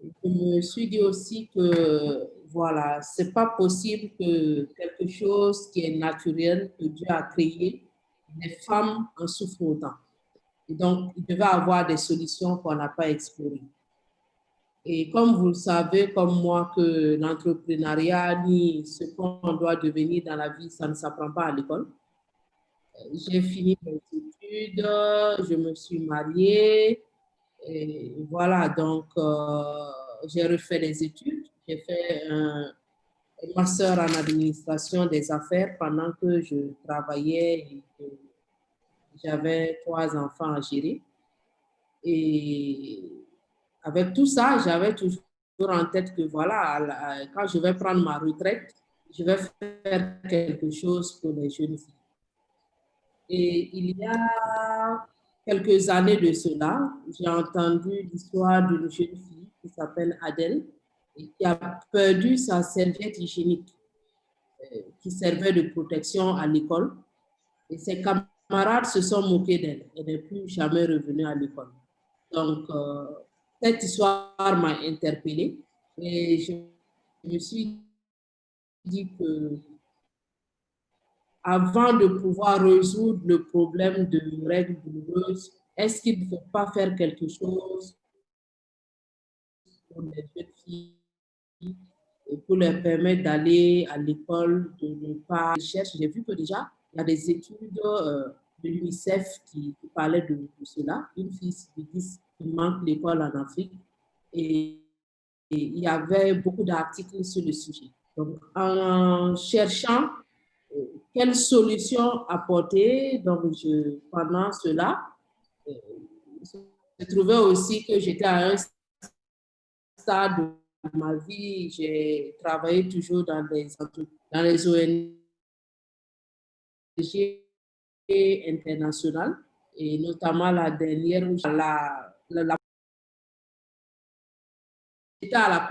Je me suis dit aussi que, voilà, c'est pas possible que quelque chose qui est naturel, que Dieu a créé, les femmes en souffrent autant. Et donc, il devait avoir des solutions qu'on n'a pas explorées. Et comme vous le savez, comme moi, que l'entrepreneuriat ni ce qu'on doit devenir dans la vie, ça ne s'apprend pas à l'école. J'ai fini mes études, je me suis mariée, et voilà, donc j'ai refait les études. J'ai fait un master en administration des affaires pendant que je travaillais et que j'avais 3 enfants à gérer. Et avec tout ça, j'avais toujours en tête que voilà, quand je vais prendre ma retraite, je vais faire quelque chose pour les jeunes filles. Et il y a quelques années de cela, j'ai entendu l'histoire d'une jeune fille qui s'appelle Adèle et qui a perdu sa serviette hygiénique qui servait de protection à l'école. Et ses camarades se sont moqués d'elle. Elle n'est plus jamais revenue à l'école. Donc, cette histoire m'a interpellée et je me suis dit que avant de pouvoir résoudre le problème de règles douloureuses, est-ce qu'il ne faut pas faire quelque chose pour les jeunes filles et pour leur permettre d'aller à l'école, de ne pas chercher. J'ai vu que déjà, il y a des études de l'UNICEF qui parlaient de cela. Une fille qui dit qu'il manque l'école en Afrique et il y avait beaucoup d'articles sur le sujet. Donc, en cherchant quelle solution apporter, donc pendant cela, euh, je trouvais aussi que j'étais à un stade de ma vie, j'ai travaillé toujours dans les ONG internationales et notamment la dernière où j'étais à la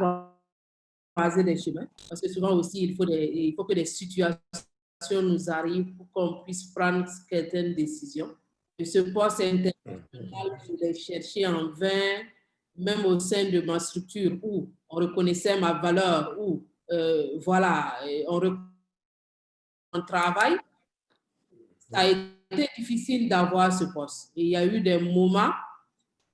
croisée des chemins parce que souvent aussi il faut que des situations nous arrivent pour qu'on puisse prendre certaines décisions. Et ce poste international, je l'ai cherché en vain, même au sein de ma structure où on reconnaissait ma valeur, où voilà, on travaille. Ça a été difficile d'avoir ce poste. Et il y a eu des moments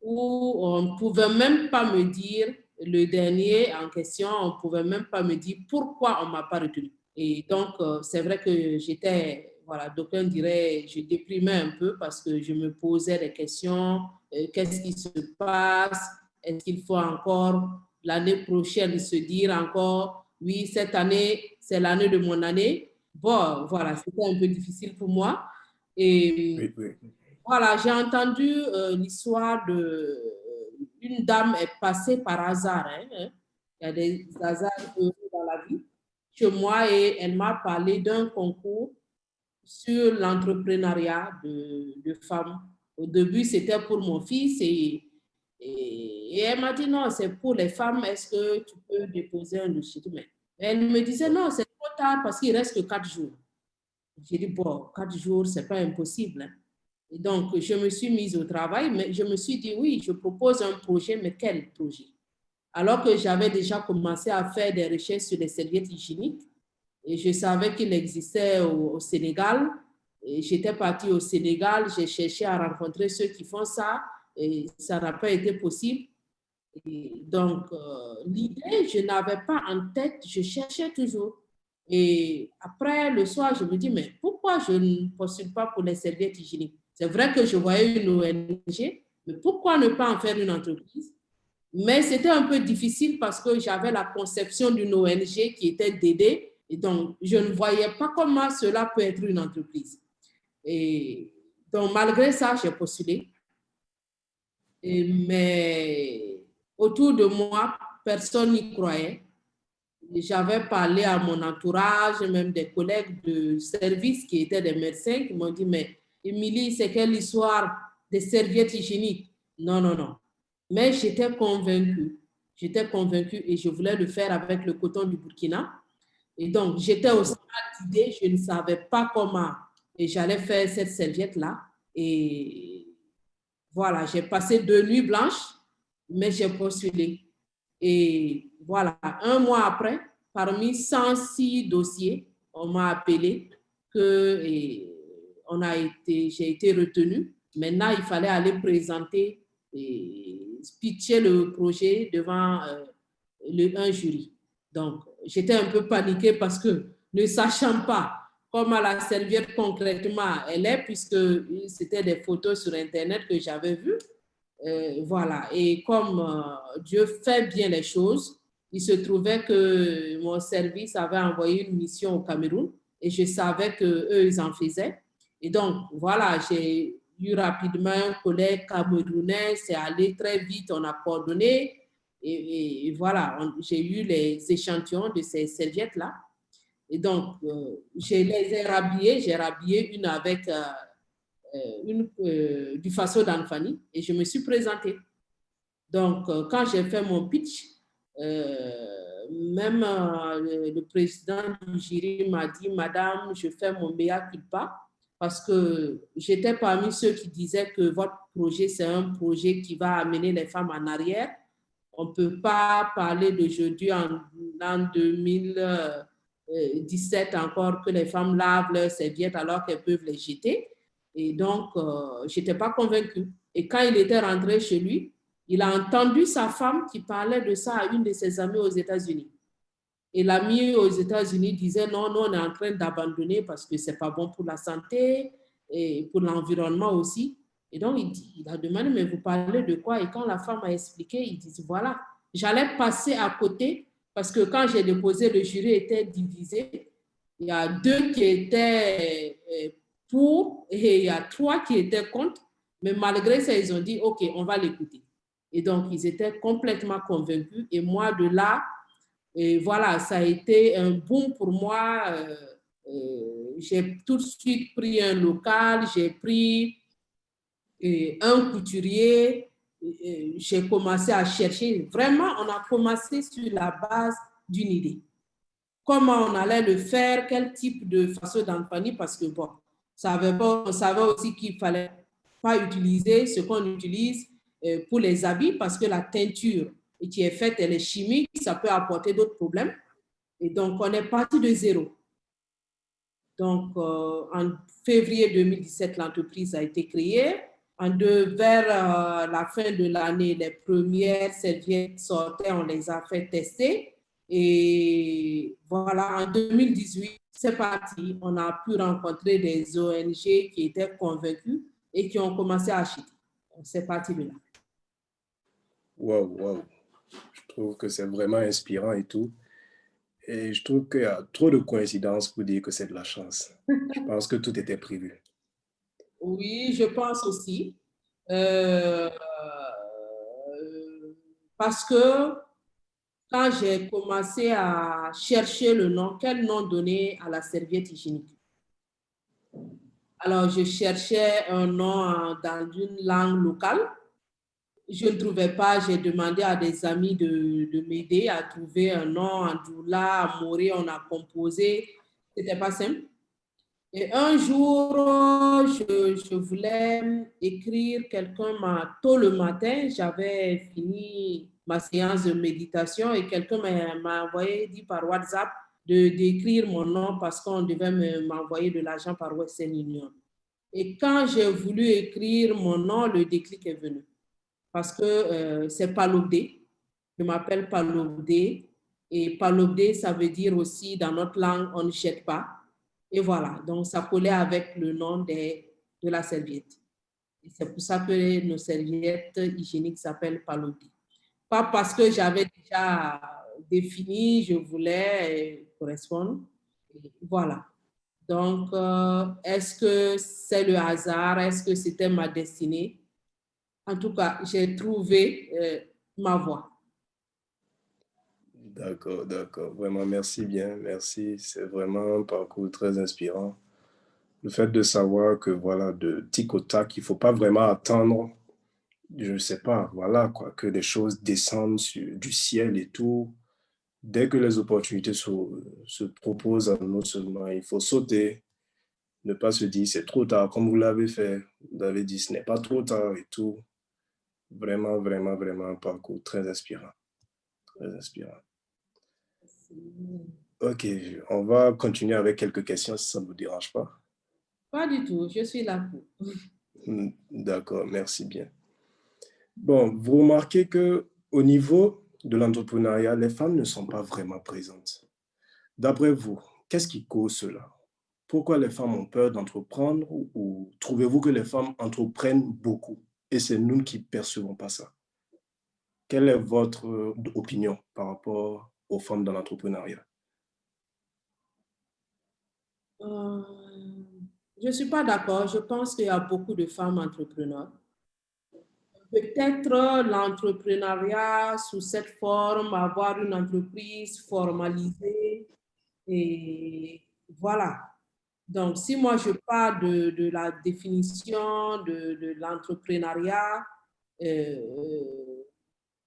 où on ne pouvait même pas me dire, le dernier en question, on ne pouvait même pas me dire pourquoi on ne m'a pas retenu. Et donc, c'est vrai que j'étais, voilà, d'aucuns diraient, je déprimais un peu parce que je me posais des questions. Qu'est-ce qui se passe? Est-ce qu'il faut encore l'année prochaine se dire encore, oui, cette année, c'est l'année de mon année? Bon, voilà, c'était un peu difficile pour moi. Et Oui, oui. voilà, j'ai entendu l'histoire d'une dame est passée par hasard. Hein. Il y a des hasards heureux dans la vie chez moi et elle m'a parlé d'un concours sur l'entrepreneuriat de femmes. Au début, c'était pour mon fils et elle m'a dit non, c'est pour les femmes, est-ce que tu peux déposer un dossier? Mais elle me disait non, c'est trop tard parce qu'il reste que 4 jours. J'ai dit bon, 4 jours, c'est pas impossible. Hein. Et donc, je me suis mise au travail, mais je me suis dit oui, je propose un projet, mais quel projet? Alors que j'avais déjà commencé à faire des recherches sur les serviettes hygiéniques et je savais qu'il existait au Sénégal. Et j'étais partie au Sénégal, j'ai cherché à rencontrer ceux qui font ça et ça n'a pas été possible. Et donc, l'idée, je n'avais pas en tête, je cherchais toujours. Et après, le soir, je me dis, mais pourquoi je ne postule pas pour les serviettes hygiéniques? C'est vrai que je voyais une ONG, mais pourquoi ne pas en faire une entreprise? Mais c'était un peu difficile parce que j'avais la conception d'une ONG qui était d'aider. Et donc, je ne voyais pas comment cela peut être une entreprise. Et donc, malgré ça, j'ai postulé. Mais autour de moi, personne n'y croyait. J'avais parlé à mon entourage, même des collègues de service qui étaient des médecins qui m'ont dit, mais Émilie, c'est quelle histoire des serviettes hygiéniques? Non, non, non. Mais j'étais convaincue. J'étais convaincue et je voulais le faire avec le coton du Burkina. Et donc, j'étais au stade d'idée, je ne savais pas comment et j'allais faire cette serviette-là. Et voilà, j'ai passé 2 nuits blanches, mais j'ai postulé. Et voilà, un mois après, parmi 106 dossiers, on m'a appelé que j'ai été retenue. Maintenant, il fallait aller présenter et pitcher le projet devant un jury. Donc, j'étais un peu paniquée parce que ne sachant pas comment la serviette concrètement elle est, puisque c'était des photos sur Internet que j'avais vues, voilà. Et comme Dieu fait bien les choses, il se trouvait que mon service avait envoyé une mission au Cameroun et je savais qu'eux, ils en faisaient. Et donc, voilà, j'ai eu rapidement un collègue camerounais, c'est allé très vite, on a coordonné. Et voilà, j'ai eu les échantillons de ces serviettes-là. Et donc, je les ai rhabillées. J'ai rhabillé une avec du faso d'Anfani et je me suis présentée. Donc, quand j'ai fait mon pitch, même le président du jury m'a dit, Madame, je fais mon mea culpa parce que j'étais parmi ceux qui disaient que votre projet, c'est un projet qui va amener les femmes en arrière. On ne peut pas parler d'aujourd'hui en 2017 encore que les femmes lavent leurs serviettes alors qu'elles peuvent les jeter. Et donc, je n'étais pas convaincue. Et quand il était rentré chez lui, il a entendu sa femme qui parlait de ça à une de ses amies aux États-Unis. Et l'amie aux États-Unis disait non, non, on est en train d'abandonner parce que ce n'est pas bon pour la santé et pour l'environnement aussi. Et donc, il a demandé, mais vous parlez de quoi? Et quand la femme a expliqué, il dit, voilà, j'allais passer à côté parce que quand j'ai déposé, le jury était divisé. Il y a 2 qui étaient pour et il y a 3 qui étaient contre. Mais malgré ça, ils ont dit, OK, on va l'écouter. Et donc, ils étaient complètement convaincus. Et moi, de là, et voilà, ça a été un boom pour moi. J'ai tout de suite pris un local, j'ai pris un couturier, j'ai commencé à chercher. Vraiment, on a commencé sur la base d'une idée. Comment on allait le faire, quel type de façon d'Anfani, parce que bon, on savait aussi qu'il ne fallait pas utiliser ce qu'on utilise pour les habits, parce que la teinture qui est faite, elle est chimique, ça peut apporter d'autres problèmes. Et donc, on est parti de zéro. Donc, en février 2017, l'entreprise a été créée. Vers la fin de l'année, les premières serviettes sortaient, on les a fait tester. Et voilà, en 2018, c'est parti. On a pu rencontrer des ONG qui étaient convaincus et qui ont commencé à acheter. C'est parti de là. Wow, wow. Je trouve que c'est vraiment inspirant et tout. Et je trouve qu'il y a trop de coïncidences pour dire que c'est de la chance. Je pense que tout était prévu. Oui, je pense aussi. Euh, parce que quand j'ai commencé à chercher le nom, quel nom donner à la serviette hygiénique? Alors, je cherchais un nom dans une langue locale. Je ne trouvais pas, j'ai demandé à des amis de m'aider à trouver un nom en Doula, à Moré, on a composé. Ce n'était pas simple. Et un jour, je voulais écrire quelqu'un tôt le matin. J'avais fini ma séance de méditation et quelqu'un m'a envoyé, dit par WhatsApp, d'écrire mon nom parce qu'on devait m'envoyer de l'argent par Western Union. Et quand j'ai voulu écrire mon nom, le déclic est venu. Parce que c'est Palobdé. Je m'appelle Palobdé. Et Palobdé, ça veut dire aussi, dans notre langue, on ne jette pas. Et voilà, donc ça collait avec le nom de la serviette. Et c'est pour ça que nos serviettes hygiéniques s'appellent Palobdé. Pas parce que j'avais déjà défini, je voulais correspondre. Et voilà. Donc, est-ce que c'est le hasard? Est-ce que c'était ma destinée? En tout cas, j'ai trouvé ma voie. D'accord, d'accord. Vraiment, merci bien. Merci. C'est vraiment un parcours très inspirant. Le fait de savoir que, voilà, de tic au tac, il ne faut pas vraiment attendre, je ne sais pas, voilà, quoi, que des choses descendent du ciel et tout. Dès que les opportunités se proposent à nous seulement, il faut sauter, ne pas se dire c'est trop tard, comme vous l'avez fait. Vous avez dit ce n'est pas trop tard et tout. Vraiment, vraiment, vraiment un parcours très inspirant. Très inspirant. OK, on va continuer avec quelques questions si ça ne vous dérange pas. Pas du tout, je suis là pour. D'accord, merci bien. Bon, vous remarquez qu'au niveau de l'entrepreneuriat, les femmes ne sont pas vraiment présentes. D'après vous, qu'est-ce qui cause cela? Pourquoi les femmes ont peur d'entreprendre ou trouvez-vous que les femmes entreprennent beaucoup et c'est nous qui ne percevons pas ça? Quelle est votre opinion par rapport aux femmes dans l'entrepreneuriat? Euh, je ne suis pas d'accord. Je pense qu'il y a beaucoup de femmes entrepreneurs. Peut-être l'entrepreneuriat sous cette forme, avoir une entreprise formalisée et voilà. Donc, si moi je parle de la définition de l'entrepreneuriat,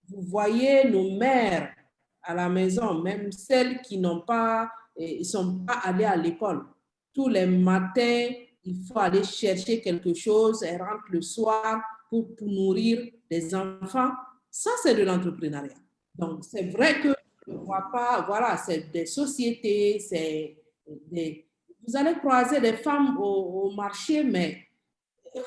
vous voyez nos mères à la maison, même celles qui n'ont pas, ils sont pas allées à l'école. Tous les matins, il faut aller chercher quelque chose, elles rentrent le soir pour nourrir des enfants. Ça, c'est de l'entrepreneuriat. Donc, c'est vrai que je ne vois pas, voilà, c'est des sociétés, c'est des... Vous allez croiser des femmes au marché, mais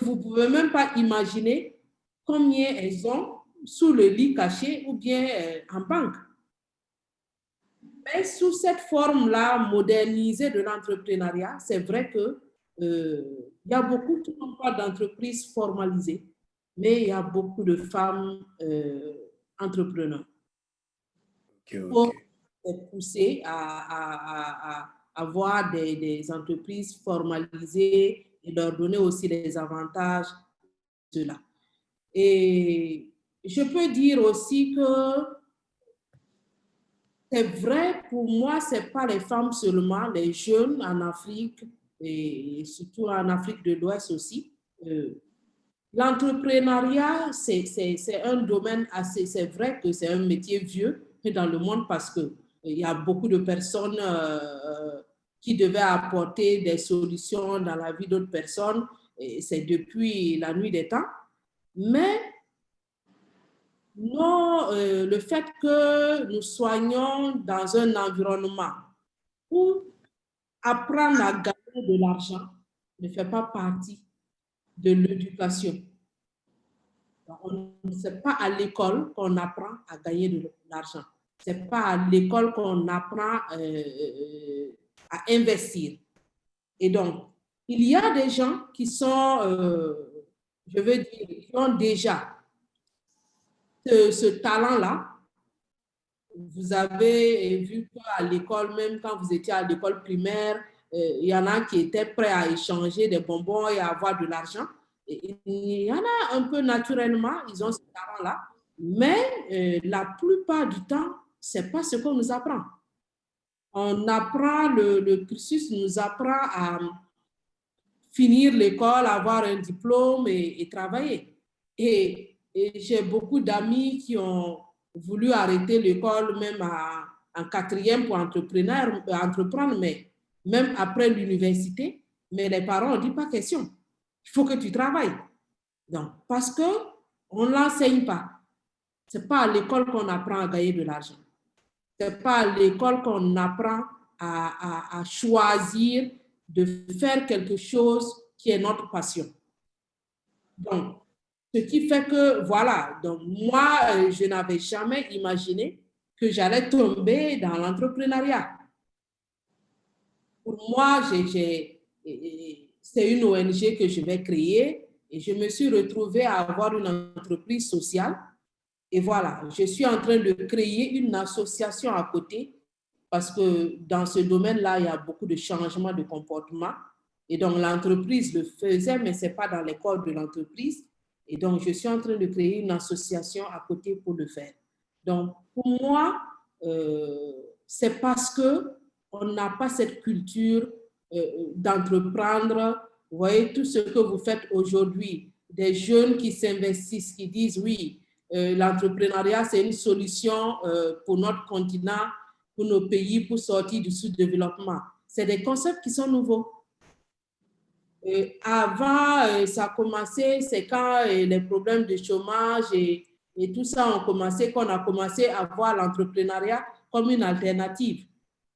vous ne pouvez même pas imaginer combien elles ont sous le lit caché ou bien en banque. Mais sous cette forme-là modernisée de l'entrepreneuriat, c'est vrai que y a beaucoup qui n'ont pas d'entreprise formalisée, mais il y a beaucoup de femmes entrepreneurs. Pour pousser à avoir des entreprises formalisées et leur donner aussi les avantages de cela. Et je peux dire aussi que c'est vrai, pour moi, ce n'est pas les femmes seulement, les jeunes en Afrique et surtout en Afrique de l'Ouest aussi. L'entrepreneuriat, c'est un domaine assez, c'est vrai que c'est un métier vieux dans le monde parce qu'il y a beaucoup de personnes qui devaient apporter des solutions dans la vie d'autres personnes. Et c'est depuis la nuit des temps. Mais non, le fait que nous soyons dans un environnement où apprendre à gagner de l'argent ne fait pas partie de l'éducation. Ce n'est pas à l'école qu'on apprend à gagner de l'argent. Ce n'est pas à l'école qu'on apprend à investir. Et donc, il y a des gens qui sont, je veux dire, qui ont déjà ce talent-là. Vous avez vu qu'à l'école, même quand vous étiez à l'école primaire, il y en a qui étaient prêts à échanger des bonbons et à avoir de l'argent. Il y en a un peu naturellement, ils ont ce talent-là. Mais la plupart du temps, ce n'est pas ce qu'on nous apprend. On apprend, le cursus nous apprend à finir l'école, avoir un diplôme et travailler. Et j'ai beaucoup d'amis qui ont voulu arrêter l'école même en quatrième pour entreprendre, mais même après l'université, mais les parents ont dit pas question. Il faut que tu travailles. Donc, parce qu'on ne l'enseigne pas. Ce n'est pas à l'école qu'on apprend à gagner de l'argent. Ce n'est pas à l'école qu'on apprend à choisir de faire quelque chose qui est notre passion. Donc, ce qui fait que, voilà, donc moi, je n'avais jamais imaginé que j'allais tomber dans l'entrepreneuriat. Pour moi, c'est une ONG que je vais créer et je me suis retrouvée à avoir une entreprise sociale. Et voilà, je suis en train de créer une association à côté parce que dans ce domaine-là, il y a beaucoup de changements de comportement. Et donc, l'entreprise le faisait, mais ce n'est pas dans les codes de l'entreprise. Et donc, je suis en train de créer une association à côté pour le faire. Donc, pour moi, c'est parce qu'on n'a pas cette culture d'entreprendre. Vous voyez, tout ce que vous faites aujourd'hui, des jeunes qui s'investissent, qui disent oui, l'entrepreneuriat, c'est une solution pour notre continent, pour nos pays, pour sortir du sous-développement. C'est des concepts qui sont nouveaux. Avant, ça a commencé, c'est quand les problèmes de chômage et et tout ça, qu'on a commencé à voir l'entrepreneuriat comme une alternative.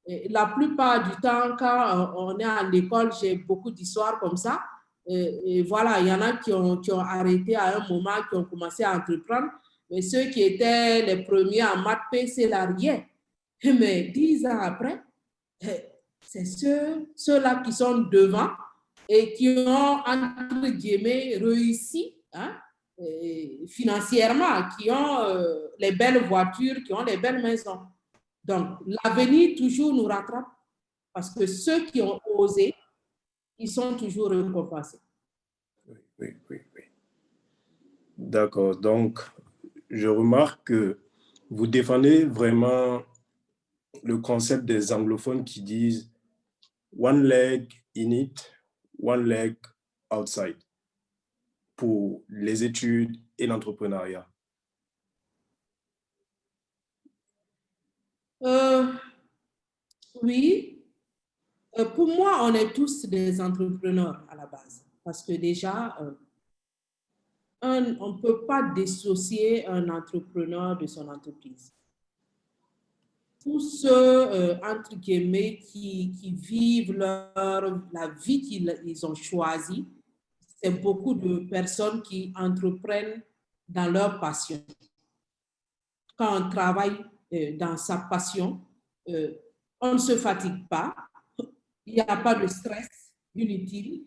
Et la plupart du temps, quand on est à l'école, j'ai beaucoup d'histoires comme ça. Et voilà, il y en a qui ont arrêté à un moment, qui ont commencé à entreprendre. Mais ceux qui étaient les premiers en maths, c'est l'arrière. Mais 10 ans après, c'est ceux-là qui sont devant et qui ont, entre guillemets, réussi financièrement, qui ont les belles voitures, qui ont les belles maisons. Donc, l'avenir toujours nous rattrape parce que ceux qui ont osé, ils sont toujours récompensés. Oui. D'accord. Donc, je remarque que vous défendez vraiment le concept des anglophones qui disent one leg in it, one leg outside pour les études et l'entrepreneuriat. Oui. Pour moi, on est tous des entrepreneurs à la base. Parce que déjà, on ne peut pas dissocier un entrepreneur de son entreprise. Tous ceux, entre guillemets, qui vivent la vie qu'ils ont choisie, c'est beaucoup de personnes qui entreprennent dans leur passion. Quand on travaille dans sa passion, on ne se fatigue pas, il n'y a pas de stress inutile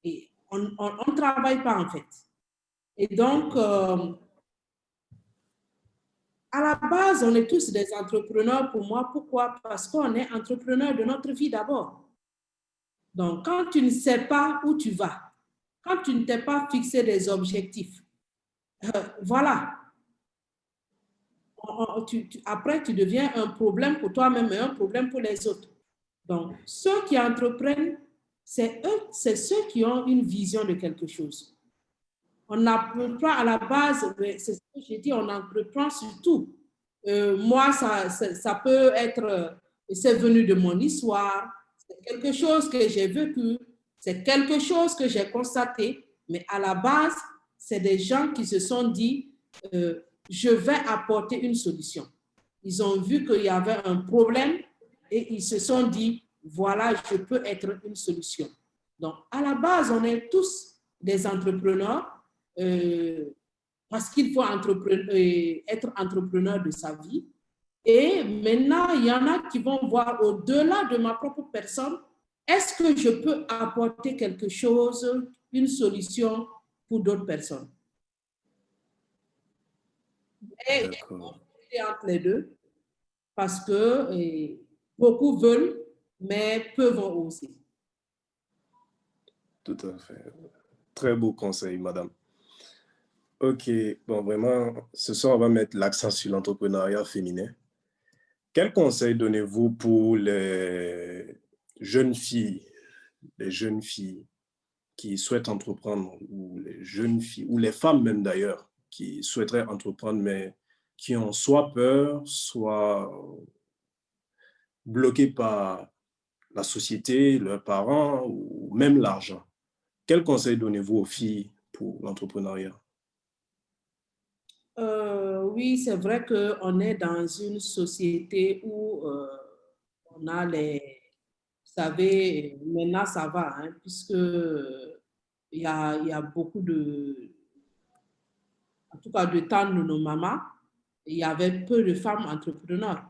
et on ne travaille pas en fait. Et donc, à la base, on est tous des entrepreneurs pour moi. Pourquoi? Parce qu'on est entrepreneur de notre vie d'abord. Donc, quand tu ne sais pas où tu vas, quand tu ne t'es pas fixé des objectifs, voilà. Après, tu deviens un problème pour toi-même et un problème pour les autres. Donc, ceux qui entreprennent, c'est ceux qui ont une vision de quelque chose. On n'apprend à la base, c'est ce que j'ai dit, on entreprend surtout. Moi, ça peut être, c'est venu de mon histoire, c'est quelque chose que j'ai vécu, c'est quelque chose que j'ai constaté, mais à la base, c'est des gens qui se sont dit, je vais apporter une solution. Ils ont vu qu'il y avait un problème et ils se sont dit, voilà, je peux être une solution. Donc, à la base, on est tous des entrepreneurs parce qu'il faut être entrepreneur de sa vie. Et maintenant, il y en a qui vont voir au-delà de ma propre personne, est-ce que je peux apporter quelque chose, une solution pour d'autres personnes? Et entre les deux, parce que beaucoup veulent, mais peu vont oser. Tout à fait. Très beau conseil, madame. Ok, bon, vraiment, ce soir, on va mettre l'accent sur l'entrepreneuriat féminin. Quel conseil donnez-vous pour les jeunes filles qui souhaitent entreprendre, ou les jeunes filles, ou les femmes même d'ailleurs, qui souhaiteraient entreprendre, mais qui ont soit peur, soit bloquées par la société, leurs parents, ou même l'argent? Quel conseil donnez-vous aux filles pour l'entrepreneuriat? Oui, c'est vrai qu'on est dans une société où on a vous savez, maintenant ça va, hein, puisque il y a beaucoup en tout cas de temps de nos mamans, il y avait peu de femmes entrepreneurs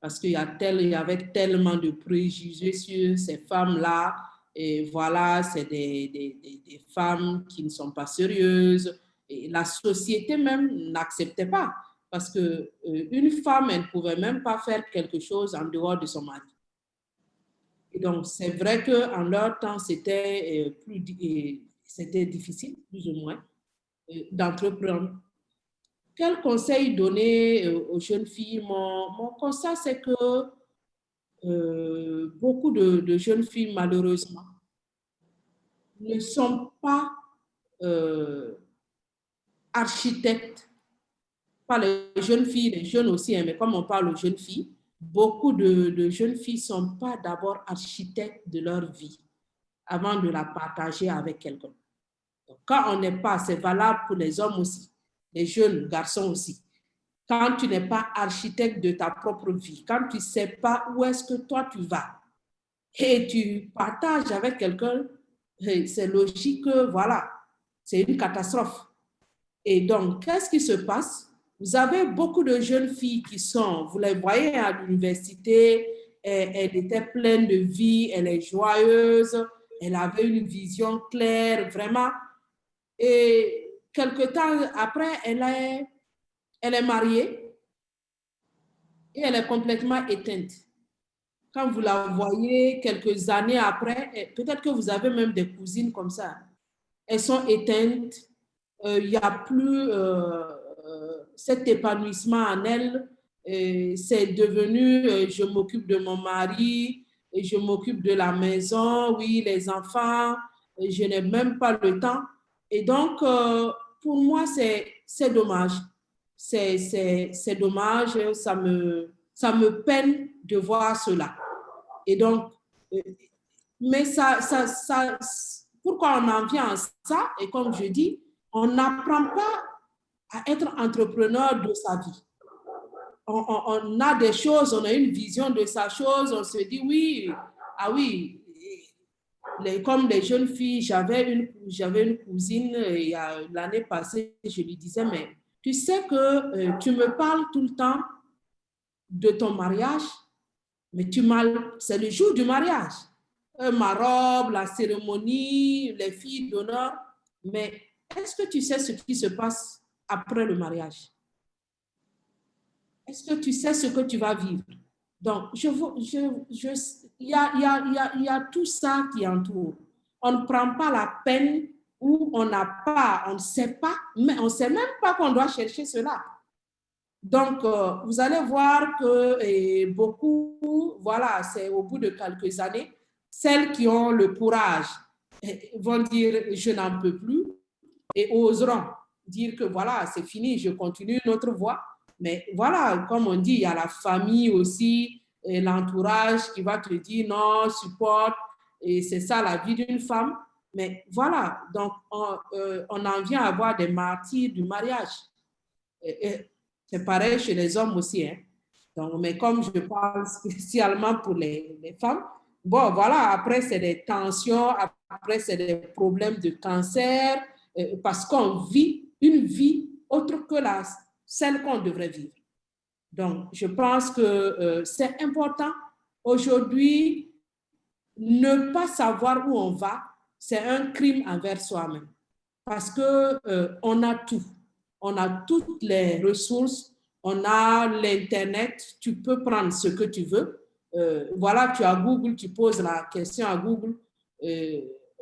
parce qu'il y avait tellement de préjugés sur ces femmes-là. Et voilà, c'est des femmes qui ne sont pas sérieuses. Et la société même n'acceptait pas parce qu'une femme, elle ne pouvait même pas faire quelque chose en dehors de son mari. Et donc, c'est vrai qu'en leur temps, c'était difficile, plus ou moins, d'entreprendre. Quel conseil donner aux jeunes filles? Mon constat, c'est que beaucoup de jeunes filles, malheureusement, ne sont pas architectes. Pas les jeunes filles, les jeunes aussi, hein, mais comme on parle aux jeunes filles, beaucoup de jeunes filles ne sont pas d'abord architectes de leur vie avant de la partager avec quelqu'un. Quand on n'est pas, c'est valable pour les hommes aussi. les jeunes garçons aussi. Quand tu n'es pas architecte de ta propre vie, quand tu ne sais pas où est-ce que toi tu vas et tu partages avec quelqu'un, c'est logique que voilà, c'est une catastrophe. Et donc, qu'est-ce qui se passe? Vous avez beaucoup de jeunes filles qui sont, vous les voyez à l'université, elle était pleine de vie, elle est joyeuse, elle avait une vision claire, vraiment. Et quelque temps après, elle est mariée et elle est complètement éteinte. Quand vous la voyez quelques années après, peut-être que vous avez même des cousines comme ça. Elles sont éteintes, il n'y a plus cet épanouissement en elles. C'est devenu, je m'occupe de mon mari, et je m'occupe de la maison, oui, les enfants, je n'ai même pas le temps. Et donc, pour moi, c'est dommage. C'est dommage, ça me peine de voir cela. Et donc, mais pourquoi on en vient à ça? Et comme je dis, on n'apprend pas à être entrepreneur de sa vie. On a des choses, on a une vision de sa chose, on se dit oui, ah oui, comme les jeunes filles, j'avais une cousine l'année passée, je lui disais, mais tu sais que tu me parles tout le temps de ton mariage, mais c'est le jour du mariage. Ma robe, la cérémonie, les filles d'honneur. Mais est-ce que tu sais ce qui se passe après le mariage? Est-ce que tu sais ce que tu vas vivre? Donc, il y a tout ça qui entoure. On ne prend pas la peine ou on ne sait pas, mais on ne sait même pas qu'on doit chercher cela. Donc, vous allez voir que beaucoup, voilà, c'est au bout de quelques années, celles qui ont le courage vont dire je n'en peux plus et oseront dire que voilà, c'est fini, je continue notre voie. Mais voilà, comme on dit, il y a la famille aussi, l'entourage qui va te dire non, supporte, et c'est ça la vie d'une femme. Mais voilà, donc on en vient à avoir des martyrs du mariage. C'est pareil chez les hommes aussi. Hein. Donc, mais comme je parle spécialement pour les femmes, bon, voilà, après, c'est des tensions, après, c'est des problèmes de cancer, parce qu'on vit une vie autre que celle qu'on devrait vivre. Donc, je pense que c'est important aujourd'hui, ne pas savoir où on va, c'est un crime envers soi-même. Parce qu'on a tout. On a toutes les ressources, on a l'Internet, tu peux prendre ce que tu veux. Voilà, tu as Google, tu poses la question à Google,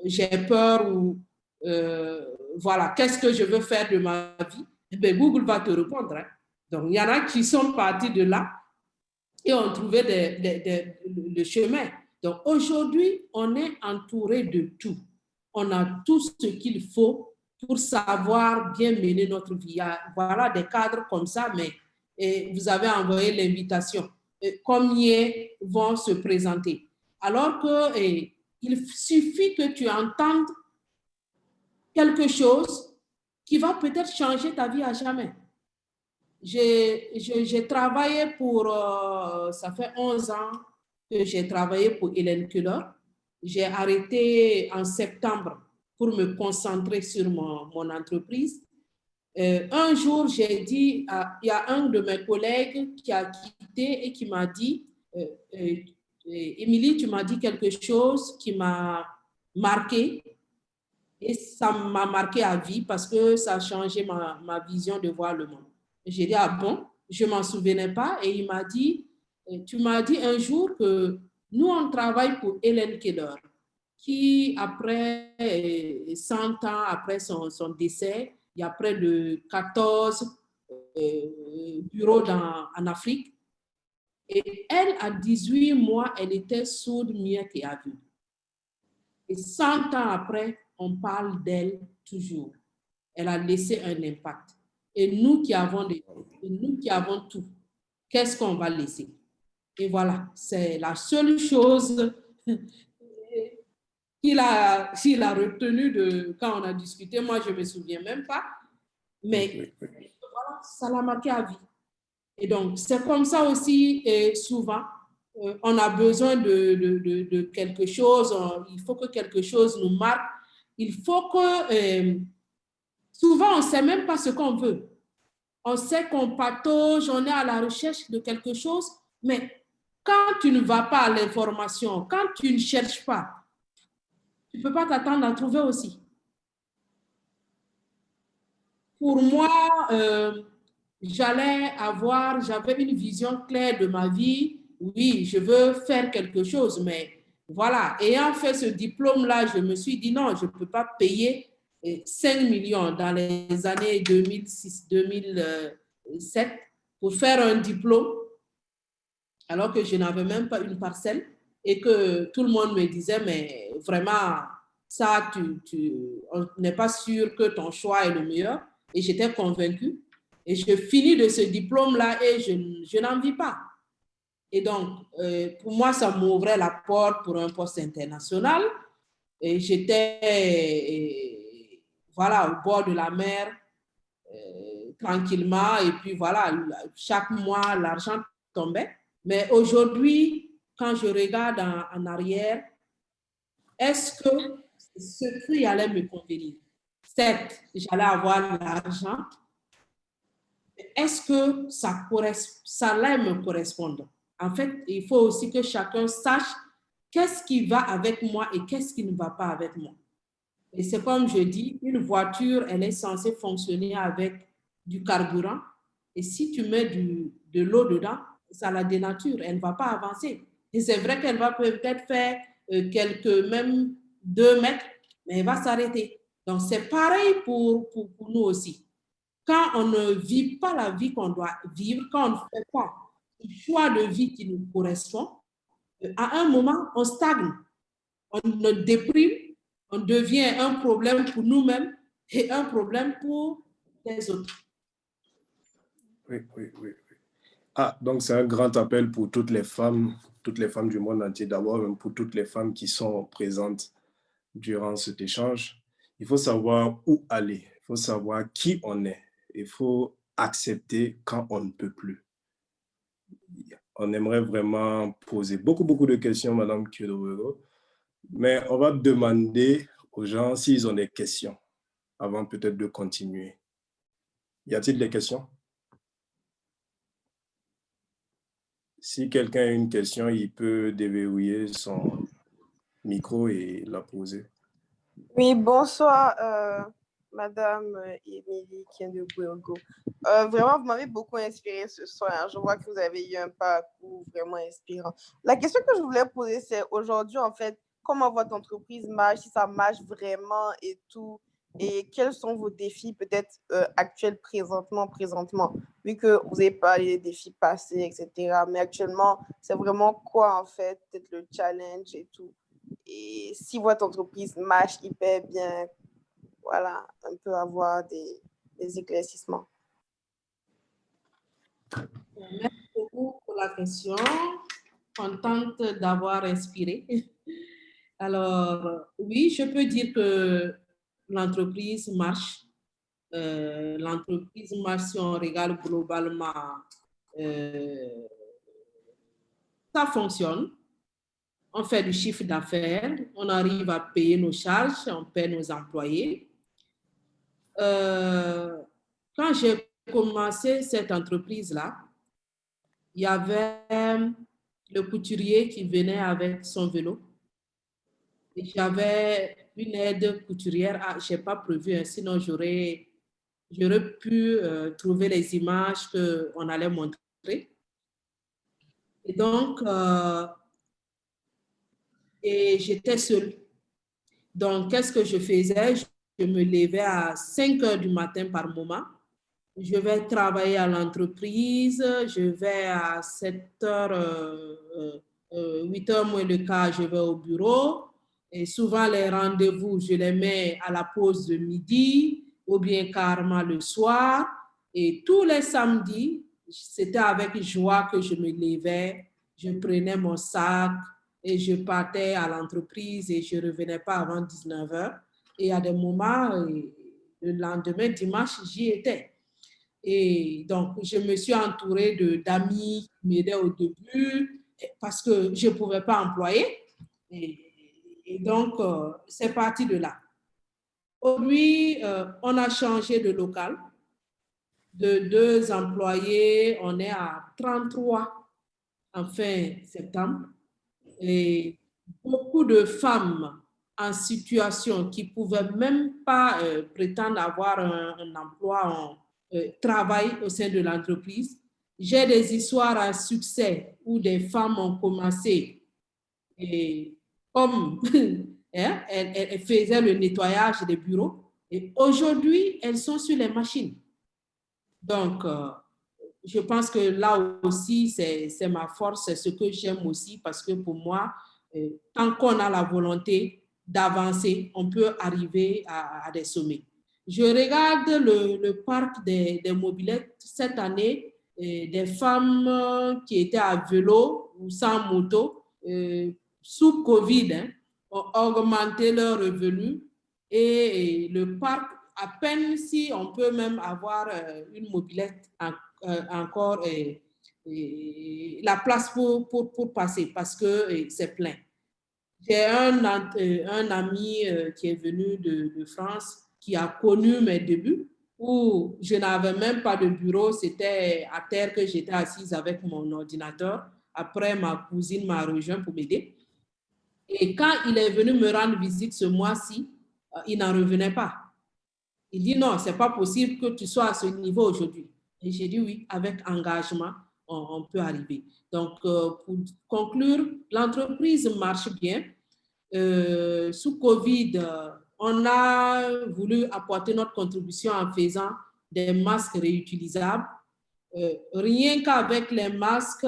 j'ai peur ou voilà, qu'est-ce que je veux faire de ma vie? Et bien, Google va te répondre. Hein. Donc, il y en a qui sont partis de là et ont trouvé le chemin. Donc, aujourd'hui, on est entouré de tout. On a tout ce qu'il faut pour savoir bien mener notre vie. Voilà des cadres comme ça, mais vous avez envoyé l'invitation. Combien vont se présenter? Alors qu'il suffit que tu entendes quelque chose qui va peut-être changer ta vie à jamais. J'ai travaillé ça fait 11 ans que j'ai travaillé pour Hélène Keller. J'ai arrêté en septembre pour me concentrer sur mon entreprise. Un jour, j'ai dit, il y a un de mes collègues qui a quitté et qui m'a dit, Émilie, tu m'as dit quelque chose qui m'a marqué et ça m'a marqué à vie parce que ça a changé ma vision de voir le monde. J'ai dit, ah bon, je ne m'en souvenais pas. Et il m'a dit, tu m'as dit un jour que nous, on travaille pour Hélène Keller, qui, après 100 ans, après son décès, il y a près de 14 bureaux en Afrique. Et elle, à 18 mois, elle était sourde, muette et aveugle. Et 100 ans après, on parle d'elle toujours. Elle a laissé un impact. Et nous qui avons tout, qu'est-ce qu'on va laisser? Et voilà, c'est la seule chose qu'il a retenue quand on a discuté. Moi, je ne me souviens même pas. Mais voilà, ça l'a marqué à vie. Et donc, c'est comme ça aussi, et souvent, on a besoin de quelque chose, il faut que quelque chose nous marque. Il faut que, souvent, on ne sait même pas ce qu'on veut. On sait qu'on patauge, on est à la recherche de quelque chose, mais quand tu ne vas pas à l'information, quand tu ne cherches pas, tu ne peux pas t'attendre à trouver aussi. Pour moi, j'avais une vision claire de ma vie. Oui, je veux faire quelque chose, mais voilà, ayant fait ce diplôme-là, je me suis dit non, je ne peux pas payer 5 millions dans les années 2006-2007 pour faire un diplôme, alors que je n'avais même pas une parcelle et que tout le monde me disait, mais vraiment, ça, on n'est pas sûr que ton choix est le meilleur. Et j'étais convaincue. Et je finis de ce diplôme-là et je n'en vis pas. Et donc, pour moi, ça m'ouvrait la porte pour un poste international. Et j'étais, voilà, au bord de la mer, tranquillement. Et puis, voilà, chaque mois, l'argent tombait. Mais aujourd'hui, quand je regarde en arrière, est-ce que ce qui allait me convenir? Certes, j'allais avoir l'argent, est-ce que ça allait me correspondre? En fait, il faut aussi que chacun sache qu'est-ce qui va avec moi et qu'est-ce qui ne va pas avec moi. Et c'est comme je dis, une voiture, elle est censée fonctionner avec du carburant. Et si tu mets de l'eau dedans, ça la dénature, elle ne va pas avancer. Et c'est vrai qu'elle va peut-être faire même 2 mètres, mais elle va s'arrêter. Donc, c'est pareil pour nous aussi. Quand on ne vit pas la vie qu'on doit vivre, quand on ne fait pas le choix de vie qui nous correspond, à un moment, on stagne, on déprime, on devient un problème pour nous-mêmes et un problème pour les autres. Oui, oui, oui. Ah, donc c'est un grand appel pour toutes les femmes du monde entier, d'abord, même pour toutes les femmes qui sont présentes durant cet échange. Il faut savoir où aller, il faut savoir qui on est, il faut accepter quand on ne peut plus. On aimerait vraiment poser beaucoup, beaucoup de questions, Madame Kyodowero, mais on va demander aux gens s'ils ont des questions avant peut-être de continuer. Y a-t-il des questions? Si quelqu'un a une question, il peut déverrouiller son micro et la poser. Oui, bonsoir, Madame Émilie Kiendebuego. Vraiment, vous m'avez beaucoup inspiré ce soir. Je vois que vous avez eu un parcours vraiment inspirant. La question que je voulais poser, c'est aujourd'hui, en fait, comment votre entreprise marche, si ça marche vraiment et tout, et quels sont vos défis peut-être actuels présentement, vu que vous avez parlé des défis passés, etc. Mais actuellement, c'est vraiment quoi, en fait, peut-être le challenge et tout. Et si votre entreprise marche hyper bien, voilà, on peut avoir des éclaircissements. Merci beaucoup pour la question. Contente d'avoir inspiré. Alors, oui, je peux dire que l'entreprise marche. L'entreprise marche si on regarde globalement. Ça fonctionne. On fait du chiffre d'affaires, on arrive à payer nos charges, on paie nos employés. Quand j'ai commencé cette entreprise-là, il y avait le couturier qui venait avec son vélo. Et j'avais une aide couturière, je n'ai pas prévu, hein, sinon j'aurais pu trouver les images qu'on allait montrer. Et donc, et j'étais seule. Donc, qu'est-ce que je faisais? Je me levais à 5 heures du matin par moment. Je vais travailler à l'entreprise. Je vais à 7 heures, 8 heures moins le quart, je vais au bureau. Et souvent, les rendez-vous, je les mets à la pause de midi ou bien carrément le soir. Et tous les samedis, c'était avec joie que je me levais. Je prenais mon sac et je partais à l'entreprise et je ne revenais pas avant 19 heures. Et à des moments, le lendemain, dimanche, j'y étais. Et donc, je me suis entourée d'amis qui m'aidaient au début parce que je ne pouvais pas employer. Et donc, c'est parti de là. Aujourd'hui, on a changé de local. De 2 employés, on est à 33 en fin septembre. Et beaucoup de femmes en situation qui ne pouvaient même pas prétendre avoir un emploi, travaillent au sein de l'entreprise. J'ai des histoires à succès où des femmes ont commencé et comme elles faisaient le nettoyage des bureaux et aujourd'hui, elles sont sur les machines. Donc, je pense que là aussi, c'est ma force, c'est ce que j'aime aussi parce que pour moi, tant qu'on a la volonté d'avancer, on peut arriver à des sommets. Je regarde le parc des mobylettes cette année, des femmes qui étaient à vélo ou sans moto, sous Covid, ont augmenté leurs revenus et le parc, à peine si on peut même avoir une mobilette encore la place pour passer parce que c'est plein. J'ai un ami qui est venu de France qui a connu mes débuts où je n'avais même pas de bureau, c'était à terre que j'étais assise avec mon ordinateur. Après, ma cousine m'a rejoint pour m'aider. Et quand il est venu me rendre visite ce mois-ci, il n'en revenait pas. Il dit non, ce n'est pas possible que tu sois à ce niveau aujourd'hui. Et j'ai dit oui, avec engagement, on peut arriver. Donc, pour conclure, l'entreprise marche bien. Sous Covid, on a voulu apporter notre contribution en faisant des masques réutilisables. Rien qu'avec les masques,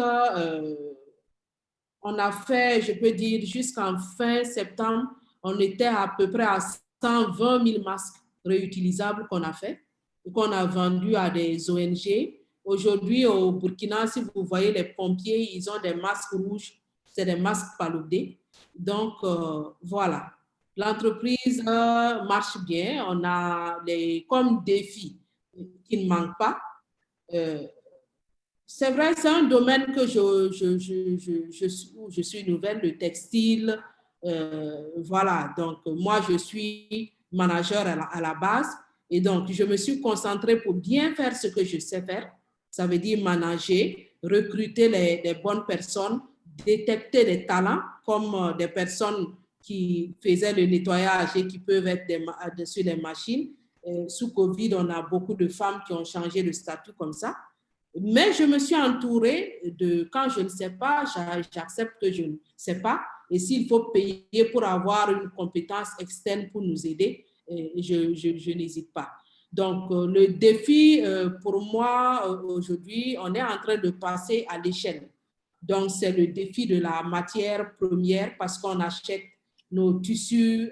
on a fait, je peux dire, jusqu'en fin septembre, on était à peu près à 120 000 masques réutilisables qu'on a fait et qu'on a vendus à des ONG. Aujourd'hui, au Burkina, si vous voyez les pompiers, ils ont des masques rouges, c'est des masques paloudés. Donc, voilà. L'entreprise marche bien. On a comme défi qui ne manque pas. C'est vrai, c'est un domaine que je suis nouvelle, le textile. Voilà, donc moi, je suis manager à la base et donc je me suis concentrée pour bien faire ce que je sais faire. Ça veut dire manager, recruter les bonnes personnes, détecter les talents comme des personnes qui faisaient le nettoyage et qui peuvent être sur les machines. Sous Covid, on a beaucoup de femmes qui ont changé de statut comme ça. Mais je me suis entourée de, quand je ne sais pas, j'accepte que je ne sais pas. Et s'il faut payer pour avoir une compétence externe pour nous aider, je n'hésite pas. Donc, le défi pour moi aujourd'hui, on est en train de passer à l'échelle. Donc, c'est le défi de la matière première parce qu'on achète nos tissus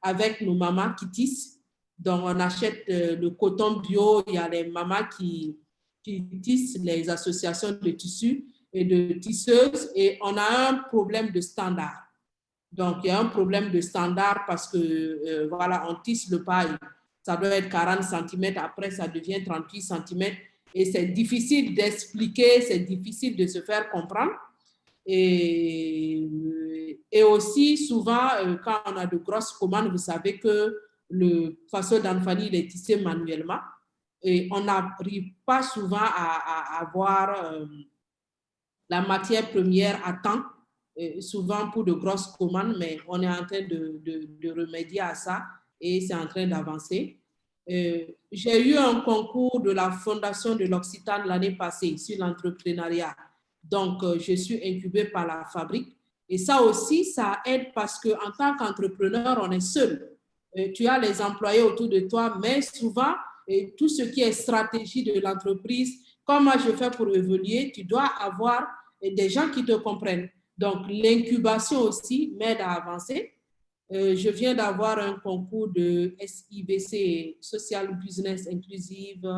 avec nos mamans qui tissent. Donc, on achète le coton bio, il y a les mamans qui tissent, les associations de tissus et de tisseuses, et on a un problème de standard. Donc, il y a un problème de standard parce que, voilà, on tisse le paille, ça doit être 40 cm, après ça devient 38 cm, et c'est difficile d'expliquer, c'est difficile de se faire comprendre. Et aussi, souvent, quand on a de grosses commandes, vous savez que le faisceau d'Anfani, il est tissé manuellement. Et on n'arrive pas souvent à avoir la matière première à temps, souvent pour de grosses commandes, mais on est en train de remédier à ça et c'est en train d'avancer. J'ai eu un concours de la Fondation de l'Occitane l'année passée sur l'entrepreneuriat. Donc, je suis incubée par la fabrique. Et ça aussi, ça aide parce qu'en tant qu'entrepreneur, on est seul. Tu as les employés autour de toi, mais souvent, et tout ce qui est stratégie de l'entreprise, comment je fais pour évoluer, tu dois avoir des gens qui te comprennent. Donc, l'incubation aussi m'aide à avancer. Je viens d'avoir un concours de SIBC, Social Business Inclusive,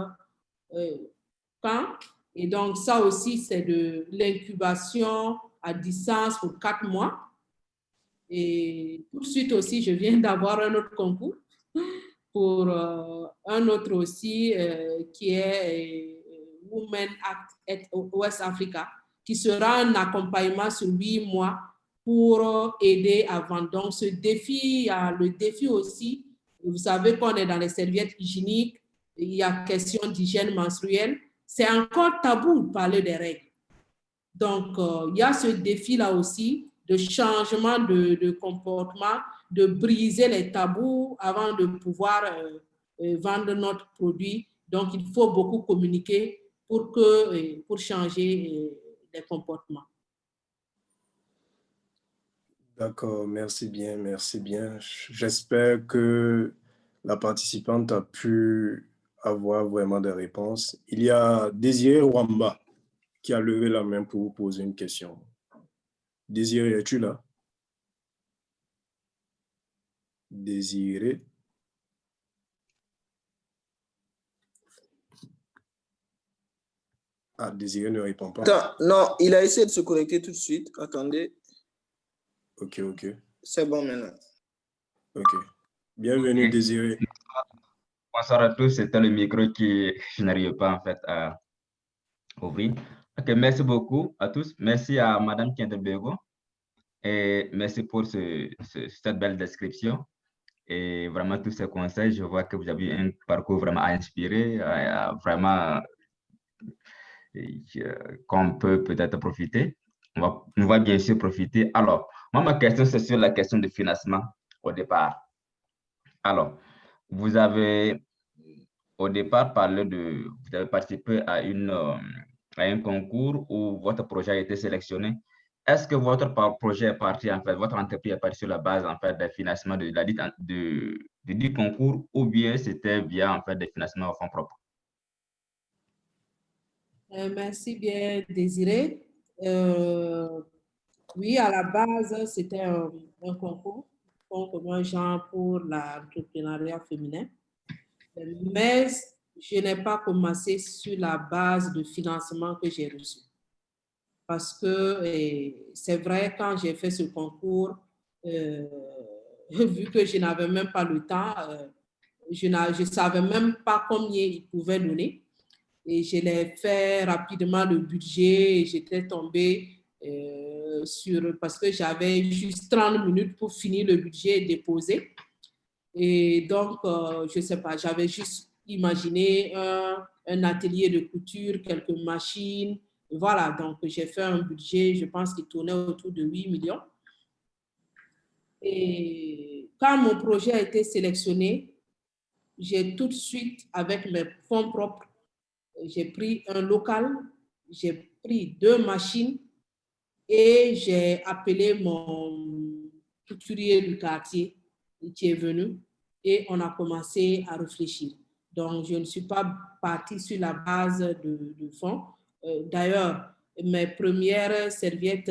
et donc ça aussi, c'est de l'incubation à distance pour 4 mois. Et tout de suite aussi, je viens d'avoir un autre concours pour un autre aussi qui est Women Act West Africa, qui sera un accompagnement sur 8 mois pour aider à vendre. Donc, ce défi, il y a le défi aussi, vous savez qu'on est dans les serviettes hygiéniques, il y a question d'hygiène menstruelle. C'est encore tabou de parler des règles. Donc, il y a ce défi-là aussi de changement de comportement, de briser les tabous avant de pouvoir vendre notre produit. Donc, il faut beaucoup communiquer pour changer les comportements. D'accord, merci bien, merci bien. J'espère que la participante a pu avoir vraiment des réponses. Il y a Désiré Wamba qui a levé la main pour vous poser une question. Désiré, es-tu là? Désiré. Ah, Désiré ne répond pas. Attends, non, il a essayé de se connecter tout de suite. Attendez. Ok, ok. C'est bon maintenant. Ok. Bienvenue, Okay. Désiré. Bonsoir à tous, c'était le micro qui je n'arrive pas en fait à ouvrir. Ok, merci beaucoup à tous. Merci à Madame Kiendelbego et merci pour cette belle description et vraiment tous ces conseils. Je vois que vous avez un parcours vraiment inspiré, vraiment qu'on peut peut-être profiter. On va bien sûr profiter. Alors, moi, ma question, c'est sur la question du financement au départ. Alors, vous avez au départ parlé vous avez participé à un concours où votre projet a été sélectionné. Est-ce que votre projet est parti, en fait, votre entreprise est partie sur la base, en fait, des financements du dit concours ou bien c'était via, en fait, des financements au fonds propres? Merci bien, Désiré. Oui, à la base, c'était un concours comme un genre pour l'entrepreneuriat féminin. Mais je n'ai pas commencé sur la base de financement que j'ai reçu. Parce que c'est vrai, quand j'ai fait ce concours, vu que je n'avais même pas le temps, je ne savais même pas combien ils pouvaient donner. Et je l'ai fait rapidement, le budget, et j'étais tombée parce que j'avais juste 30 minutes pour finir le budget et déposer. Et donc, je ne sais pas, j'avais juste imaginé un atelier de couture, quelques machines. Voilà, donc j'ai fait un budget, je pense qu'il tournait autour de 8 millions. Et quand mon projet a été sélectionné, j'ai tout de suite, avec mes fonds propres, j'ai pris un local, j'ai pris 2 machines et j'ai appelé mon couturier du quartier qui est venu et on a commencé à réfléchir. Donc, je ne suis pas partie sur la base de fonds. D'ailleurs, mes premières serviettes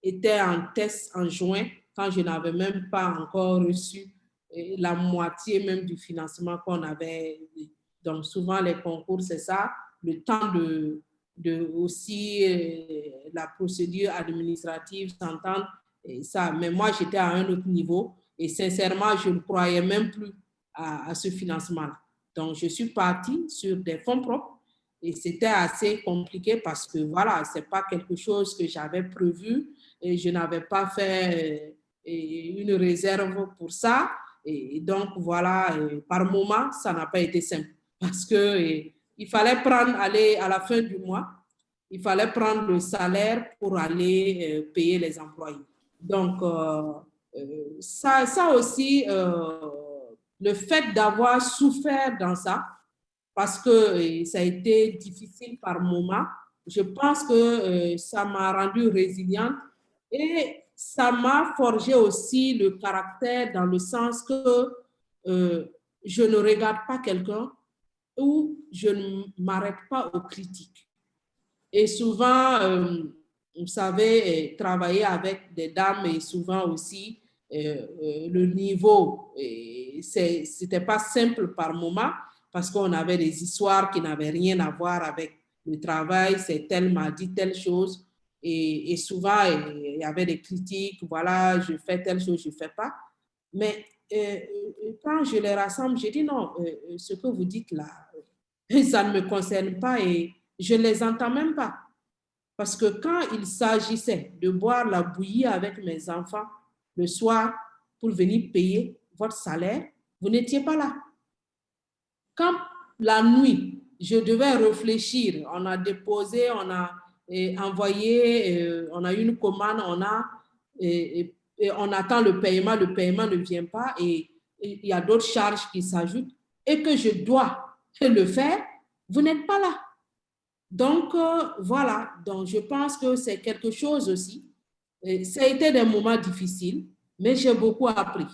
étaient en test en juin quand je n'avais même pas encore reçu la moitié même du financement qu'on avait. Donc, souvent, les concours, c'est ça, le temps de aussi la procédure administrative, s'entendre, et ça. Mais moi, j'étais à un autre niveau et sincèrement, je ne croyais même plus à ce financement-là. Donc, je suis partie sur des fonds propres et c'était assez compliqué parce que, voilà, ce n'est pas quelque chose que j'avais prévu et je n'avais pas fait une réserve pour ça. Et donc, voilà, par moment, ça n'a pas été simple parce que il fallait aller à la fin du mois, il fallait prendre le salaire pour aller payer les employés. Donc, ça aussi, le fait d'avoir souffert dans ça, parce que ça a été difficile par moments, je pense que ça m'a rendue résiliente et ça m'a forgé aussi le caractère dans le sens que je ne regarde pas quelqu'un où je ne m'arrête pas aux critiques. Et souvent, vous savez, travailler avec des dames et souvent aussi le niveau, ce n'était pas simple par moment parce qu'on avait des histoires qui n'avaient rien à voir avec le travail, c'est tel m'a dit telle chose et souvent il y avait des critiques, voilà, je fais telle chose, je ne fais pas. Mais quand je les rassemble, je dis non, ce que vous dites là, ça ne me concerne pas et je ne les entends même pas. Parce que quand il s'agissait de boire la bouillie avec mes enfants le soir pour venir payer votre salaire, vous n'étiez pas là. Quand la nuit, je devais réfléchir, on a déposé, on a envoyé, on a eu une commande, on attend le paiement ne vient pas et il y a d'autres charges qui s'ajoutent et que je dois le faire, vous n'êtes pas là. Donc, voilà, donc je pense que c'est quelque chose aussi. Ça a été des moments difficiles, mais j'ai beaucoup appris.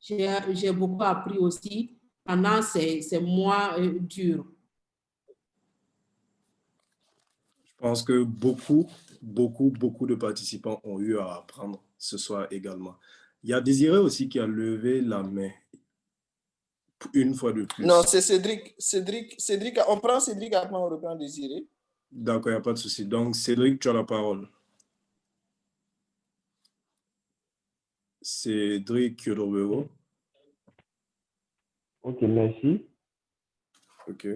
J'ai beaucoup appris aussi pendant ces mois durs. Je pense que beaucoup de participants ont eu à apprendre ce soir également. Il y a Désiré aussi qui a levé la main une fois de plus. Non, c'est Cédric. Cédric, on prend Cédric, après on reprend Désiré. D'accord, il n'y a pas de souci. Donc, Cédric, tu as la parole. Cédric Kyodobero. Ok, merci. Ok.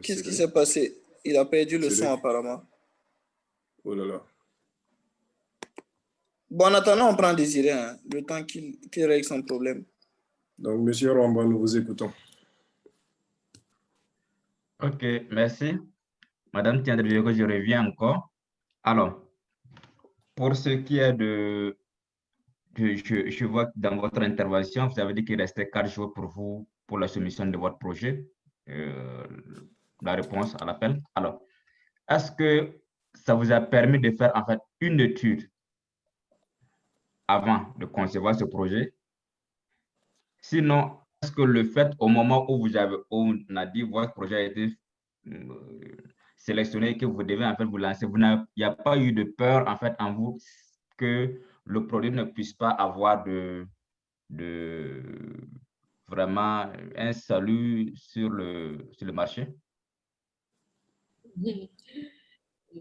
Qu'est-ce qui s'est passé? Il a perdu le son apparemment. Oh là là. Bon, en attendant, on prend Désiré, hein, le temps qu'il règle son problème. Donc, Monsieur Rwamba, nous vous écoutons. Ok, merci. Madame Tiandriviego, je reviens encore. Alors, pour ce qui est de... Je vois que dans votre intervention, vous avez dit qu'il restait 4 jours pour vous, pour la soumission de votre projet, la réponse à l'appel. Alors, est-ce que ça vous a permis de faire en fait une étude avant de concevoir ce projet? Sinon, est-ce que le fait au moment où on a dit votre projet a été sélectionné, que vous devez en fait vous lancer, il n'y a pas eu de peur en fait en vous que le produit ne puisse pas avoir vraiment un salut sur le marché?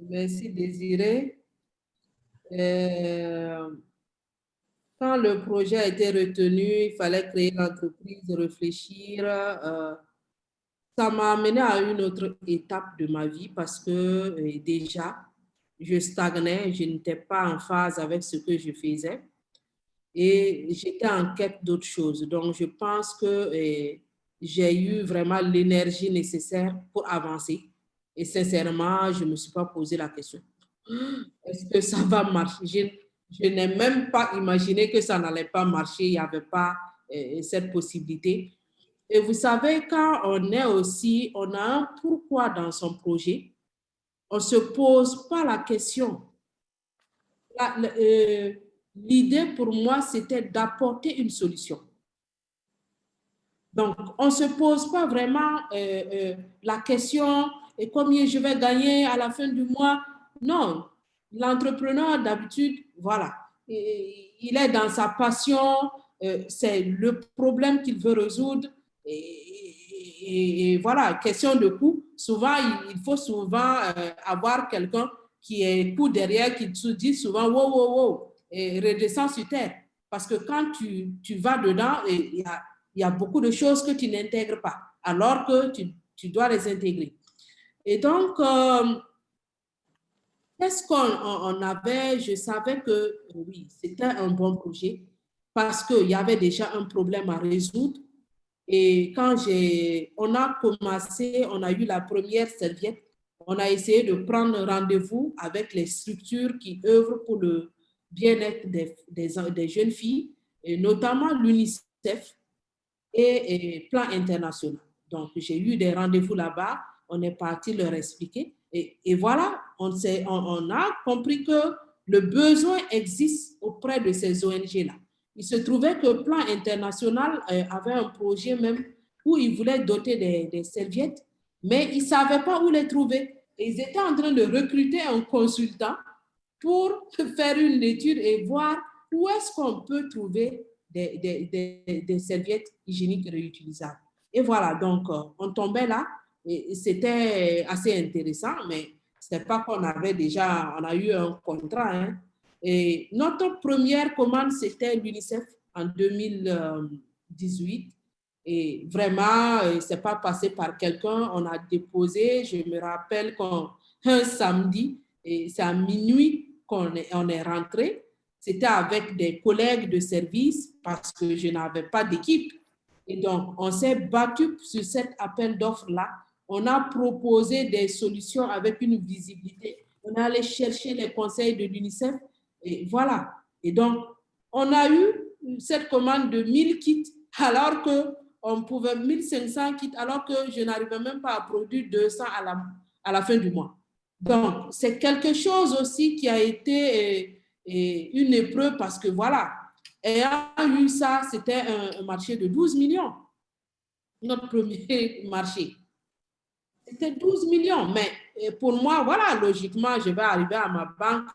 Merci Désiré. Quand le projet a été retenu, il fallait créer l'entreprise, réfléchir. Ça m'a amené à une autre étape de ma vie parce que déjà, je stagnais, je n'étais pas en phase avec ce que je faisais et j'étais en quête d'autre chose. Donc, je pense que j'ai eu vraiment l'énergie nécessaire pour avancer. Et sincèrement, je ne me suis pas posé la question. Est-ce que ça va marcher? Je n'ai même pas imaginé que ça n'allait pas marcher. Il n'y avait pas cette possibilité. Et vous savez, quand on a un pourquoi dans son projet, on ne se pose pas la question. L'idée pour moi, c'était d'apporter une solution. Donc, on ne se pose pas vraiment la question et combien je vais gagner à la fin du mois. Non, l'entrepreneur, d'habitude, voilà, il est dans sa passion, c'est le problème qu'il veut résoudre. Et voilà, question de coût. Souvent, il faut souvent avoir quelqu'un qui est coup derrière, qui te dit souvent, wow, wow, wow, et redescends sur terre. Parce que quand tu vas dedans, il y a beaucoup de choses que tu n'intègres pas, alors que tu dois les intégrer. Et donc, qu'est-ce qu'on avait? Je savais que oui, c'était un bon projet parce qu'il y avait déjà un problème à résoudre. Et quand on a commencé, on a eu la première serviette, on a essayé de prendre rendez-vous avec les structures qui œuvrent pour le bien-être des jeunes filles, et notamment l'UNICEF et Plan International. Donc, j'ai eu des rendez-vous là-bas, on est parti leur expliquer. Et voilà, on a compris que le besoin existe auprès de ces ONG-là. Il se trouvait que Plan International avait un projet même où ils voulaient doter des serviettes, mais ils ne savaient pas où les trouver. Et ils étaient en train de recruter un consultant pour faire une étude et voir où est-ce qu'on peut trouver des serviettes hygiéniques réutilisables. Et voilà, donc on tombait là et c'était assez intéressant, mais C'est pas qu'on avait déjà, on a eu un contrat. Hein. Et notre première commande, c'était l'UNICEF en 2018. Et vraiment, c'est pas passé par quelqu'un. On a déposé, je me rappelle qu'un samedi, et c'est à minuit qu'on est rentré. C'était avec des collègues de service parce que je n'avais pas d'équipe. Et donc, on s'est battu sur cet appel d'offres-là. On a proposé des solutions avec une visibilité. On est allé chercher les conseils de l'UNICEF. Et voilà. Et donc, on a eu cette commande de 1000 kits alors qu'on pouvait 1500 kits alors que je n'arrivais même pas à produire 200 à la fin du mois. Donc, c'est quelque chose aussi qui a été une épreuve parce que voilà, ayant eu ça, c'était un marché de 12 millions. Notre premier marché. C'était 12 millions. Mais pour moi, voilà, logiquement, je vais arriver à ma banque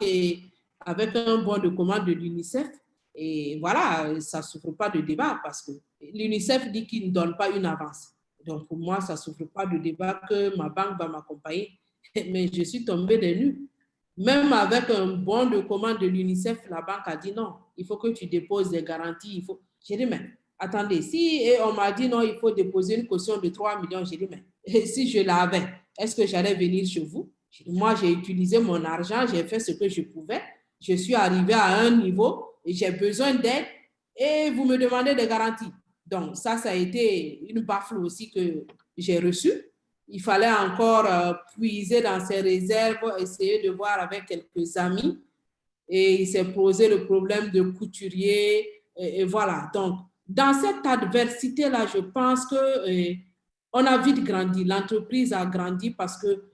avec un bon de commande de l'UNICEF. Et voilà, ça ne souffre pas de débat parce que l'UNICEF dit qu'il ne donne pas une avance. Donc, pour moi, ça ne souffre pas de débat que ma banque va m'accompagner. Mais je suis tombée des nues. Même avec un bon de commande de l'UNICEF, la banque a dit non, il faut que tu déposes des garanties. J'ai dit, mais attendez, si on m'a dit non, il faut déposer une caution de 3 millions, j'ai dit, mais si je l'avais, est-ce que j'allais venir chez vous? Moi, j'ai utilisé mon argent, j'ai fait ce que je pouvais. Je suis arrivée à un niveau et j'ai besoin d'aide et vous me demandez des garanties. Donc, ça a été une baffle aussi que j'ai reçue. Il fallait encore puiser dans ses réserves, essayer de voir avec quelques amis. Et il s'est posé le problème de couturier. Et voilà. Donc, dans cette adversité-là, je pense qu'on a vite grandi. L'entreprise a grandi parce que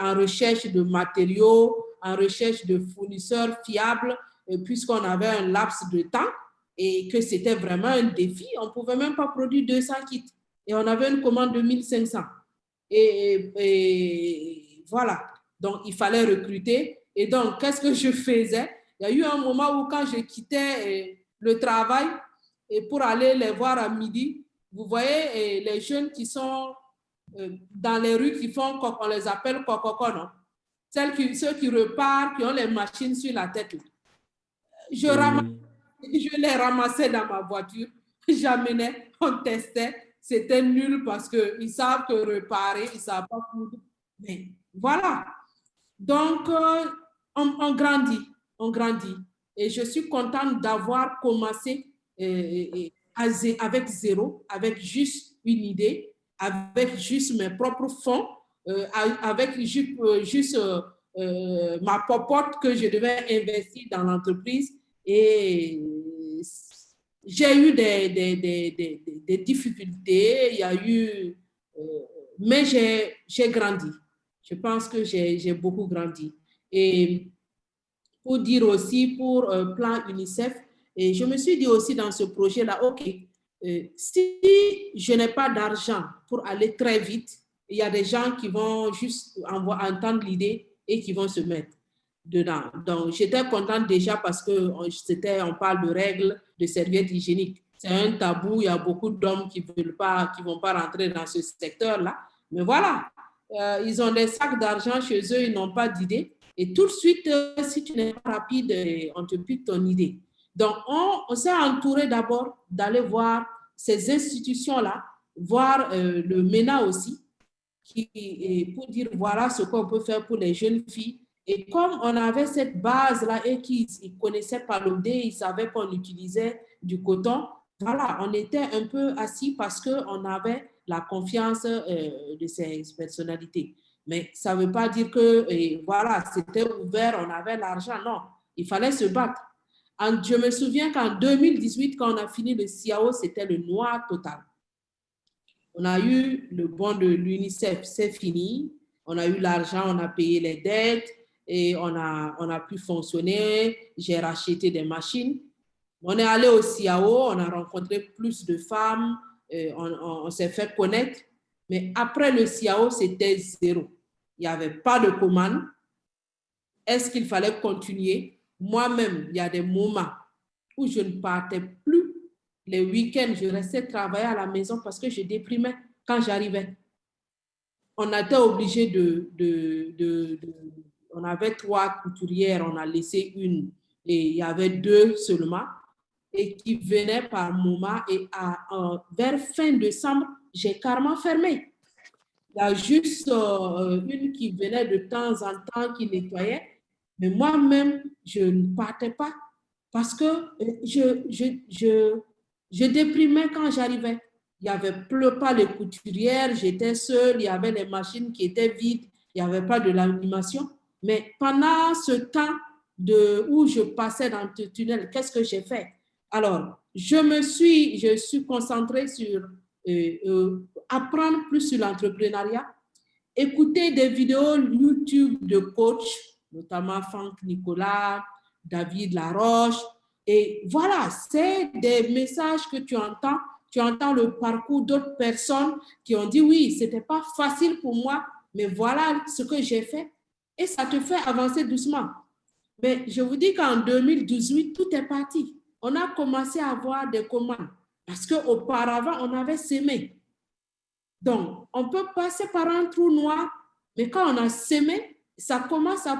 en recherche de matériaux, en recherche de fournisseurs fiables, puisqu'on avait un laps de temps et que c'était vraiment un défi, on ne pouvait même pas produire 200 kits. Et on avait une commande de 1500. Et voilà. Donc, il fallait recruter. Et donc, qu'est-ce que je faisais? Il y a eu un moment où quand je quittais le travail et pour aller les voir à midi, vous voyez les jeunes qui sont dans les rues qui font, on les appelle cococo, non? Ceux qui repartent, qui ont les machines sur la tête. Je les ramassais dans ma voiture, j'amenais, on testait. C'était nul parce qu'ils savent que réparer, ils ne savent pas coudre. Mais voilà. Donc, on grandit, on grandit. Et je suis contente d'avoir commencé avec zéro, avec juste une idée, avec juste mes propres fonds, avec juste ma popote que je devais investir dans l'entreprise. Et j'ai eu des difficultés, il y a eu, mais j'ai grandi. Je pense que j'ai beaucoup grandi. Et pour dire aussi, pour plan UNICEF, et je me suis dit aussi dans ce projet-là, OK, si je n'ai pas d'argent pour aller très vite, il y a des gens qui vont juste entendre l'idée et qui vont se mettre dedans. Donc, j'étais contente déjà parce qu'on parle de règles de serviettes hygiéniques. C'est un tabou, il y a beaucoup d'hommes qui ne vont pas rentrer dans ce secteur-là. Mais voilà, ils ont des sacs d'argent chez eux, ils n'ont pas d'idée. Et tout de suite, si tu n'es pas rapide, on te pique ton idée. Donc, on s'est entouré d'abord d'aller voir ces institutions-là, voir le MENA aussi, pour dire voilà ce qu'on peut faire pour les jeunes filles. Et comme on avait cette base-là et qu'ils connaissaient Palodé, ils savaient qu'on utilisait du coton, voilà, on était un peu assis parce qu'on avait la confiance de ces personnalités. Mais ça ne veut pas dire que, voilà, c'était ouvert, on avait l'argent. Non, il fallait se battre. Je me souviens qu'en 2018, quand on a fini le CIAO, c'était le noir total. On a eu le bon de l'UNICEF, c'est fini. On a eu l'argent, on a payé les dettes et on a pu fonctionner. J'ai racheté des machines. On est allé au CIAO, on a rencontré plus de femmes, on s'est fait connaître. Mais après le CIAO, c'était zéro. Il n'y avait pas de commande. Est-ce qu'il fallait continuer? Moi-même, il y a des moments où je ne partais plus. Les week-ends, je restais travailler à la maison parce que je déprimais quand j'arrivais. on a été obligé on avait 3 couturières, on a laissé une et il y avait 2 seulement et qui venaient par moment et vers fin décembre, j'ai carrément fermé. Il y a juste une qui venait de temps en temps, qui nettoyait, mais moi-même, je ne partais pas parce que je déprimais quand j'arrivais. Il n'y avait pas les couturières, j'étais seule, il y avait les machines qui étaient vides, il n'y avait pas de l'animation. Mais pendant ce temps où je passais dans le tunnel, qu'est-ce que j'ai fait? Alors, je suis concentrée sur apprendre plus sur l'entrepreneuriat, écouter des vidéos YouTube de coach, notamment Franck Nicolas, David Laroche. Et voilà, c'est des messages que tu entends le parcours d'autres personnes qui ont dit oui, ce n'était pas facile pour moi, mais voilà ce que j'ai fait. Et ça te fait avancer doucement. Mais je vous dis qu'en 2018, tout est parti. On a commencé à avoir des commandes parce qu'auparavant, on avait semé. Donc, on peut passer par un trou noir, mais quand on a semé, ça commence à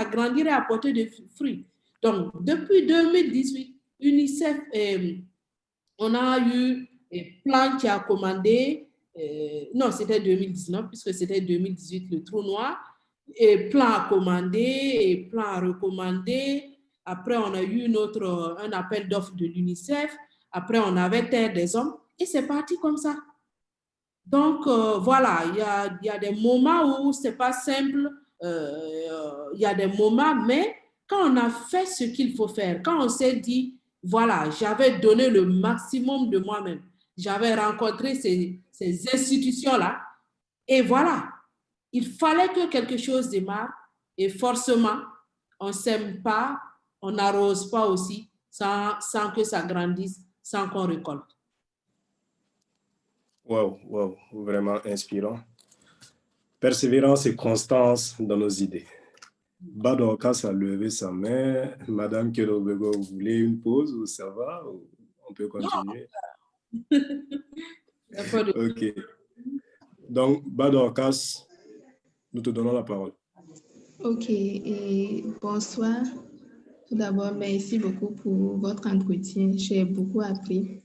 grandir et à porter des fruits. Donc, depuis 2018, UNICEF, on a eu Plan qui a commandé, non, c'était 2019, puisque c'était 2018, le trou noir, et Plan a commandé, et Plan a recommandé. Après, on a eu un appel d'offres de l'UNICEF. Après, on avait Terre des Hommes, et c'est parti comme ça. Donc, voilà, il y a des moments où ce n'est pas simple, il y a des moments, mais quand on a fait ce qu'il faut faire, quand on s'est dit, voilà, j'avais donné le maximum de moi-même, j'avais rencontré ces institutions-là, et voilà, il fallait que quelque chose démarre, et forcément, on ne sème pas, on n'arrose pas aussi, sans que ça grandisse, sans qu'on récolte. Wow, wow, vraiment inspirant. Persévérance et constance dans nos idées. Badorcas a levé sa main. Madame Kelobego, vous voulez une pause ou ça va? On peut continuer? Ok. Donc, Badorcas, nous te donnons la parole. Ok, et bonsoir. Tout d'abord, merci beaucoup pour votre entretien. J'ai beaucoup appris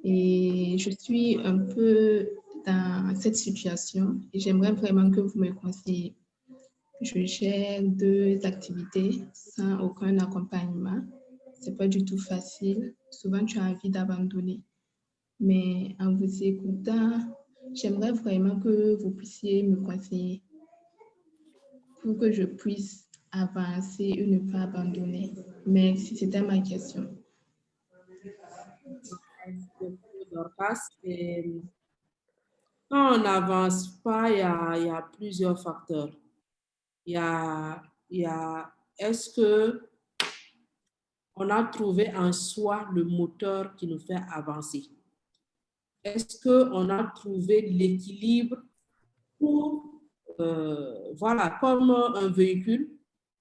et je suis un peu dans cette situation et j'aimerais vraiment que vous me conseillez. Je gère 2 activités sans aucun accompagnement. Ce n'est pas du tout facile. Souvent, tu as envie d'abandonner. Mais en vous écoutant, j'aimerais vraiment que vous puissiez me conseiller pour que je puisse avancer et ne pas abandonner. Merci, c'était ma question. Quand on n'avance pas, il y a plusieurs facteurs. Il y a est-ce que on a trouvé en soi le moteur qui nous fait avancer? Est-ce qu'on a trouvé l'équilibre pour, voilà, comme un véhicule,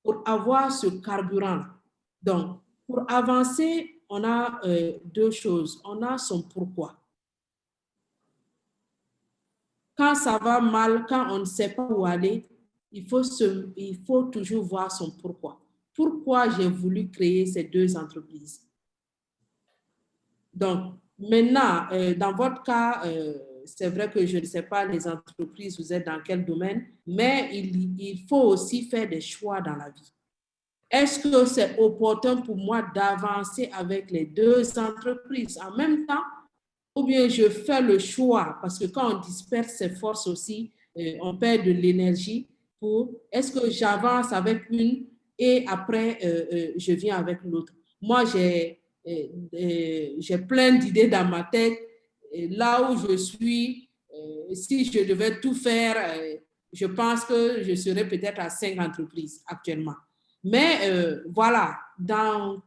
pour avoir ce carburant? Donc, pour avancer, on a 2 choses. On a son pourquoi. Quand ça va mal, quand on ne sait pas où aller, il faut toujours voir son pourquoi. Pourquoi j'ai voulu créer ces 2 entreprises? Donc, maintenant, dans votre cas, c'est vrai que je ne sais pas les entreprises, vous êtes dans quel domaine, mais il faut aussi faire des choix dans la vie. Est-ce que c'est opportun pour moi d'avancer avec les 2 entreprises en même temps? Ou bien je fais le choix, parce que quand on disperse ses forces aussi, on perd de l'énergie est-ce que j'avance avec une et après je viens avec l'autre? Moi, j'ai plein d'idées dans ma tête. Et là où je suis, si je devais tout faire, je pense que je serais peut-être à 5 entreprises actuellement. Mais voilà,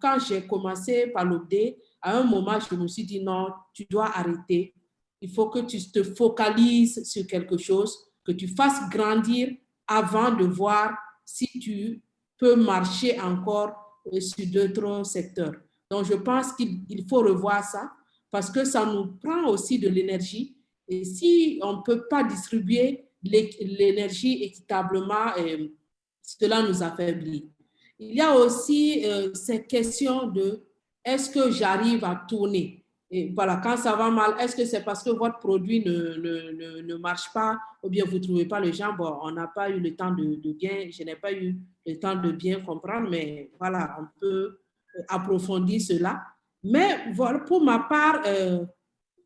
quand j'ai commencé par l'OBD, à un moment, je me suis dit non, tu dois arrêter. Il faut que tu te focalises sur quelque chose, que tu fasses grandir avant de voir si tu peux marcher encore sur d'autres secteurs. Donc, je pense qu'il faut revoir ça parce que ça nous prend aussi de l'énergie Et si on ne peut pas distribuer l'énergie équitablement, cela nous affaiblit. Il y a aussi ces questions de est-ce que j'arrive à tourner? Et voilà, quand ça va mal, est-ce que c'est parce que votre produit ne marche pas ou bien vous ne trouvez pas les gens? Bon, on n'a pas eu le temps je n'ai pas eu le temps de bien comprendre, mais voilà, on peut approfondir cela. Mais voilà, pour ma part,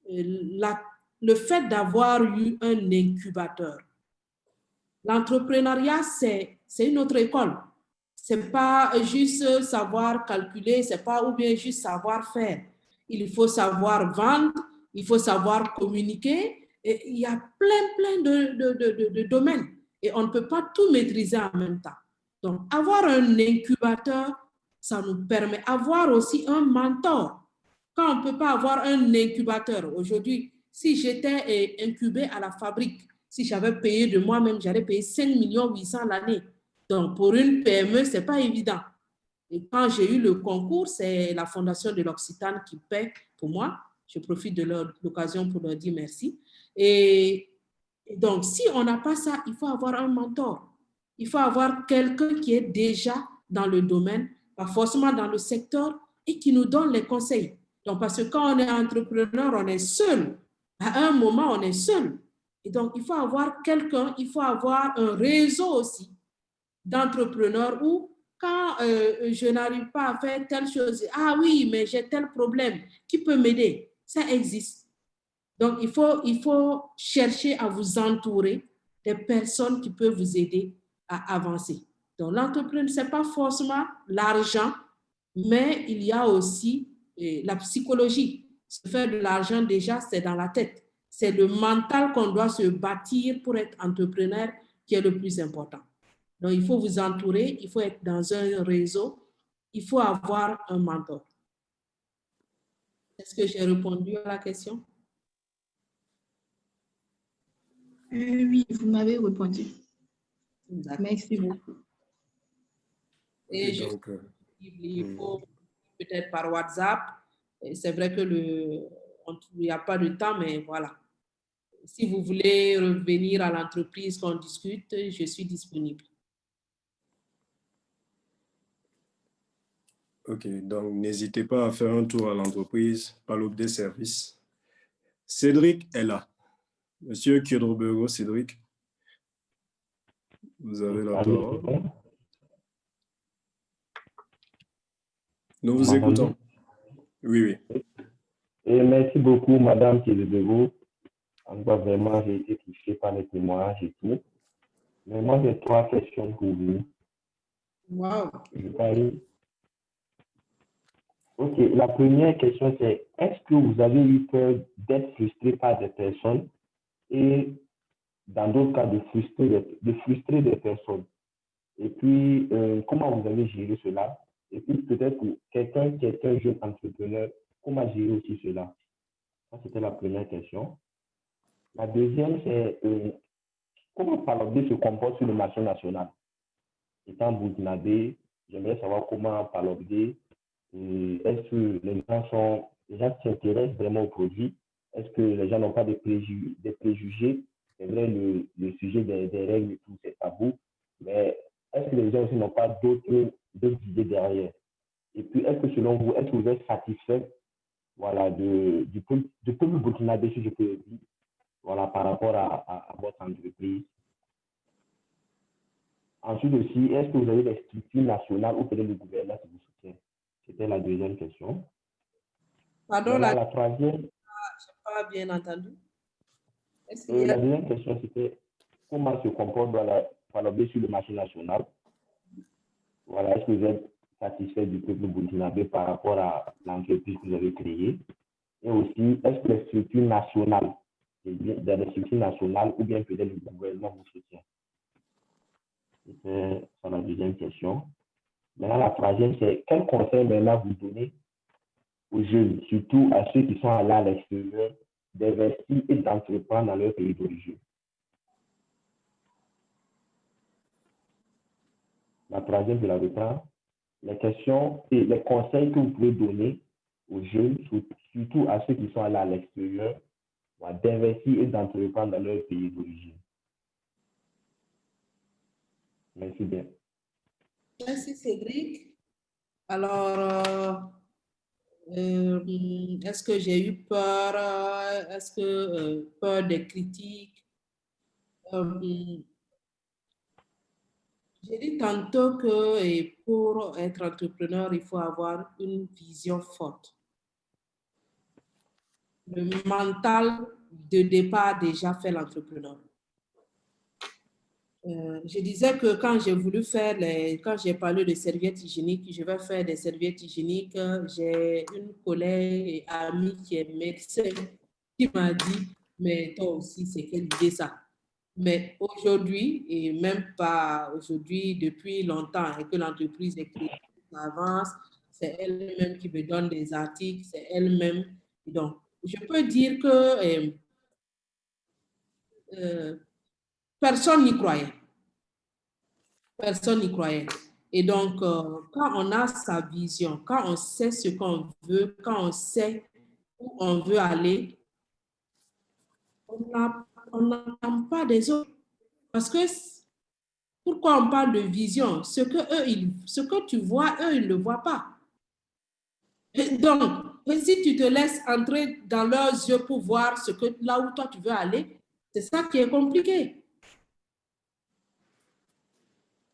le fait d'avoir eu un incubateur, l'entrepreneuriat, c'est une autre école. Ce n'est pas juste savoir calculer, c'est pas ou bien juste savoir faire. Il faut savoir vendre, il faut savoir communiquer. Et il y a plein de domaines. Et on ne peut pas tout maîtriser en même temps. Donc, avoir un incubateur, ça nous permet d'avoir aussi un mentor. Quand on ne peut pas avoir un incubateur, aujourd'hui, si j'étais incubé à la fabrique, si j'avais payé de moi-même, j'allais payer 5 800 000 l'année. Donc, pour une PME, ce n'est pas évident. Et quand j'ai eu le concours, c'est la Fondation de l'Occitane qui paie pour moi. Je profite de l'occasion pour leur dire merci. Et donc, si on n'a pas ça, il faut avoir un mentor. Il faut avoir quelqu'un qui est déjà dans le domaine, pas forcément dans le secteur, et qui nous donne les conseils. Donc, parce que quand on est entrepreneur, on est seul. À un moment, on est seul. Et donc, il faut avoir quelqu'un, il faut avoir un réseau aussi d'entrepreneurs où quand je n'arrive pas à faire telle chose, ah oui, mais j'ai tel problème, qui peut m'aider? Ça existe. Donc, il faut chercher à vous entourer des personnes qui peuvent vous aider à avancer. Donc, l'entrepreneuriat, ce n'est pas forcément l'argent, mais il y a aussi la psychologie. Se faire de l'argent, déjà, c'est dans la tête. C'est le mental qu'on doit se bâtir pour être entrepreneur qui est le plus important. Donc, il faut vous entourer, il faut être dans un réseau, il faut avoir un mentor. Est-ce que j'ai répondu à la question? Oui, vous m'avez répondu. Merci beaucoup. Et donc, il faut peut-être par WhatsApp. C'est vrai que il n'y a pas de temps, mais voilà. Si vous voulez revenir à l'entreprise qu'on discute, je suis disponible. Ok, donc n'hésitez pas à faire un tour à l'entreprise, Palop des services. Cédric est là. Monsieur Kyodrobergo, Cédric, vous avez la parole. Nous vous écoutons. Oui. Et merci beaucoup, Madame Kyodrobergo. En tout cas, vraiment, j'ai été touché par les témoignages et tout. Mais moi, j'ai 3 questions pour vous. Wow. Ok, la première question, c'est est-ce que vous avez eu peur d'être frustré par des personnes et dans d'autres cas de frustrer des personnes? Et puis, comment vous avez géré cela? Et puis, peut-être pour quelqu'un qui est un jeune entrepreneur, comment gérer aussi cela? Ça, c'était la première question. La deuxième, c'est comment Palobé se comporte sur le marché national? Étant burkinabé, j'aimerais savoir comment Palobé, est-ce que les gens s'intéressent vraiment au produit? Est-ce que les gens n'ont pas des préjugés? C'est vrai, le sujet des règles et tout, c'est tabou, mais est-ce que les gens aussi n'ont pas d'autres idées derrière? Et puis, est-ce que selon vous, est-ce que vous êtes satisfait voilà, du peuple burkinabé, si je peux le dire, voilà, par rapport à votre entreprise? Ensuite aussi, est-ce que vous avez des structures nationales ou peut-être le gouvernement qui vous soutient? C'était la deuxième question. Pardon, la troisième. Je n'ai pas bien entendu. La deuxième question, c'était comment se comporte Palobé sur le marché national? Voilà, est-ce que vous êtes satisfait du peuple burkinabé par rapport à l'entreprise que vous avez créée? Et aussi, est-ce que les structures nationales, dans les structures nationales ou bien peut-être le gouvernement vous soutient? C'était la deuxième question. Maintenant, la troisième, c'est quel conseil maintenant vous donnez aux jeunes, surtout à ceux qui sont allés à l'extérieur, d'investir et d'entreprendre dans leur pays d'origine? La troisième, je la reprends. Les questions et les conseils que vous pouvez donner aux jeunes, surtout à ceux qui sont allés à l'extérieur, d'investir et d'entreprendre dans leur pays d'origine. Merci bien. Merci Cédric. Alors, est-ce que j'ai eu peur? Est-ce que peur des critiques? J'ai dit tantôt que pour être entrepreneur, il faut avoir une vision forte. Le mental de départ déjà fait l'entrepreneur. Je disais que quand j'ai voulu faire, quand j'ai parlé de serviettes hygiéniques, je vais faire des serviettes hygiéniques. J'ai une collègue et amie qui est médecin qui m'a dit, mais toi aussi, c'est quelle idée ça? Mais aujourd'hui, et même pas aujourd'hui, depuis longtemps, et que l'entreprise est créée, ça avance, c'est elle-même qui me donne des articles, c'est elle-même. Donc, je peux dire que personne n'y croyait. Personne n'y croyait. Et donc, quand on a sa vision, quand on sait ce qu'on veut, quand on sait où on veut aller, on n'attend pas des autres. Parce que, pourquoi on parle de vision? Ce que tu vois, eux, ils ne le voient pas. Et donc, si tu te laisses entrer dans leurs yeux pour voir là où toi tu veux aller, c'est ça qui est compliqué.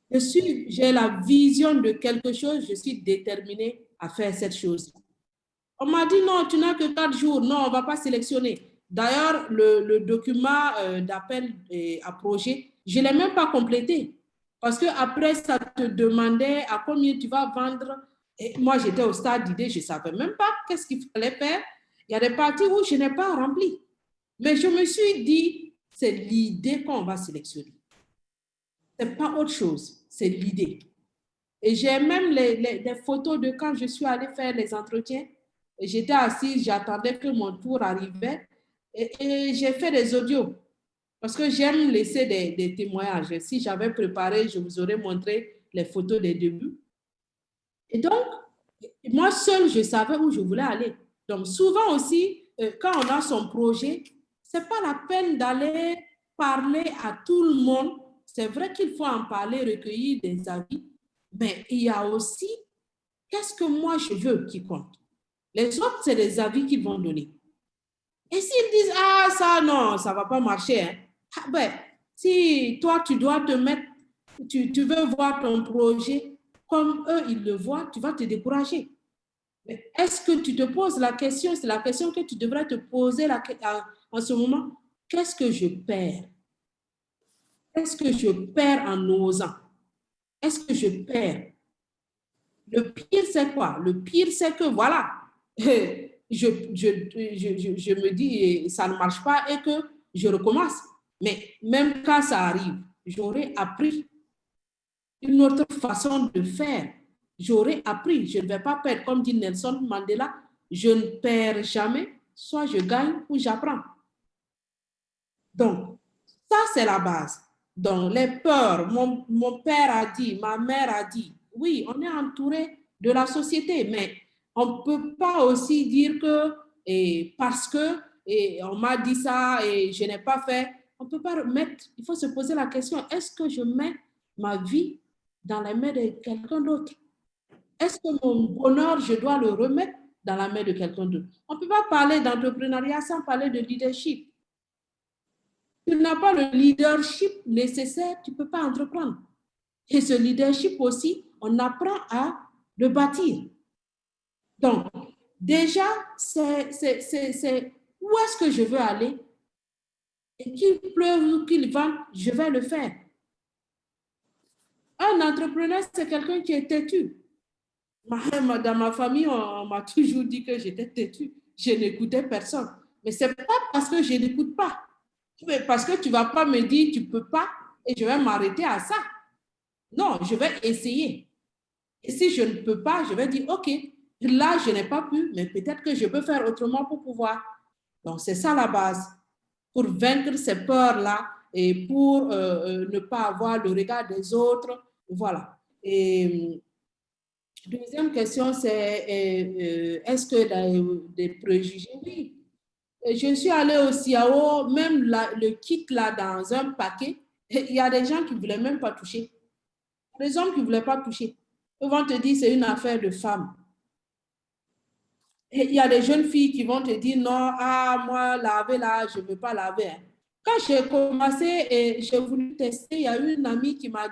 J'ai la vision de quelque chose, je suis déterminée à faire cette chose. On m'a dit non, tu n'as que 4 jours, non, on ne va pas sélectionner. D'ailleurs, le document d'appel à projet, je ne l'ai même pas complété. Parce qu'après, ça te demandait à combien tu vas vendre. Et moi, j'étais au stade d'idée, je ne savais même pas qu'est-ce qu'il fallait faire. Il y a des parties où je n'ai pas rempli. Mais je me suis dit, c'est l'idée qu'on va sélectionner. Ce n'est pas autre chose, c'est l'idée. Et j'ai même des photos de quand je suis allée faire les entretiens. J'étais assise, j'attendais que mon tour arrivait et j'ai fait des audios parce que j'aime laisser des témoignages. Si j'avais préparé, je vous aurais montré les photos des débuts. Et donc, moi seule, je savais où je voulais aller. Donc, souvent aussi, quand on a son projet, ce n'est pas la peine d'aller parler à tout le monde. C'est vrai qu'il faut en parler, recueillir des avis, mais il y a aussi qu'est-ce que moi je veux qui compte. Les autres, c'est des avis qu'ils vont donner. Et s'ils disent, ah, ça, non, ça ne va pas marcher. Hein. Ah, ben, si toi, tu dois te mettre, tu veux voir ton projet comme eux, ils le voient, tu vas te décourager. Mais est-ce que tu te poses la question, c'est la question que tu devrais te poser en ce moment, qu'est-ce que je perds? Qu'est-ce que je perds en osant? Est-ce que je perds? Le pire, c'est quoi? Le pire, c'est que, voilà, je me dis, ça ne marche pas et que je recommence. Mais même quand ça arrive, j'aurais appris une autre façon de faire. J'aurais appris. Je ne vais pas perdre. Comme dit Nelson Mandela, je ne perds jamais. Soit je gagne ou j'apprends. Donc, ça, c'est la base. Donc, les peurs, mon père a dit, ma mère a dit, oui, on est entouré de la société, mais on ne peut pas aussi dire que parce que on m'a dit ça et je n'ai pas fait, on ne peut pas mettre, il faut se poser la question, est-ce que je mets ma vie dans les mains de quelqu'un d'autre? Est-ce que mon bonheur, je dois le remettre dans la main de quelqu'un d'autre? On ne peut pas parler d'entrepreneuriat sans parler de leadership. Tu n'as pas le leadership nécessaire, tu ne peux pas entreprendre. Et ce leadership aussi, on apprend à le bâtir. Donc, déjà, c'est où est-ce que je veux aller? Et qu'il pleuve ou qu'il vente, je vais le faire. Un entrepreneur, c'est quelqu'un qui est têtu. Dans ma famille, on m'a toujours dit que j'étais têtu. Je n'écoutais personne. Mais ce n'est pas parce que je n'écoute pas. Parce que tu ne vas pas me dire tu ne peux pas et je vais m'arrêter à ça. Non, je vais essayer. Et si je ne peux pas, je vais dire, OK, là, je n'ai pas pu, mais peut-être que je peux faire autrement pour pouvoir. Donc, c'est ça la base. Pour vaincre ces peurs-là et pour ne pas avoir le regard des autres. Voilà. Et deuxième question, c'est est-ce que des préjugés? Oui. je suis allée au CIAO, même le kit là dans un paquet, il y a des gens qui ne voulaient même pas toucher. Les hommes qui ne voulaient pas toucher. Ils vont te dire c'est une affaire de femmes. Et il y a des jeunes filles qui vont te dire non, ah, moi, laver là, je ne veux pas laver. Hein. Quand j'ai commencé et j'ai voulu tester, il y a une amie qui m'a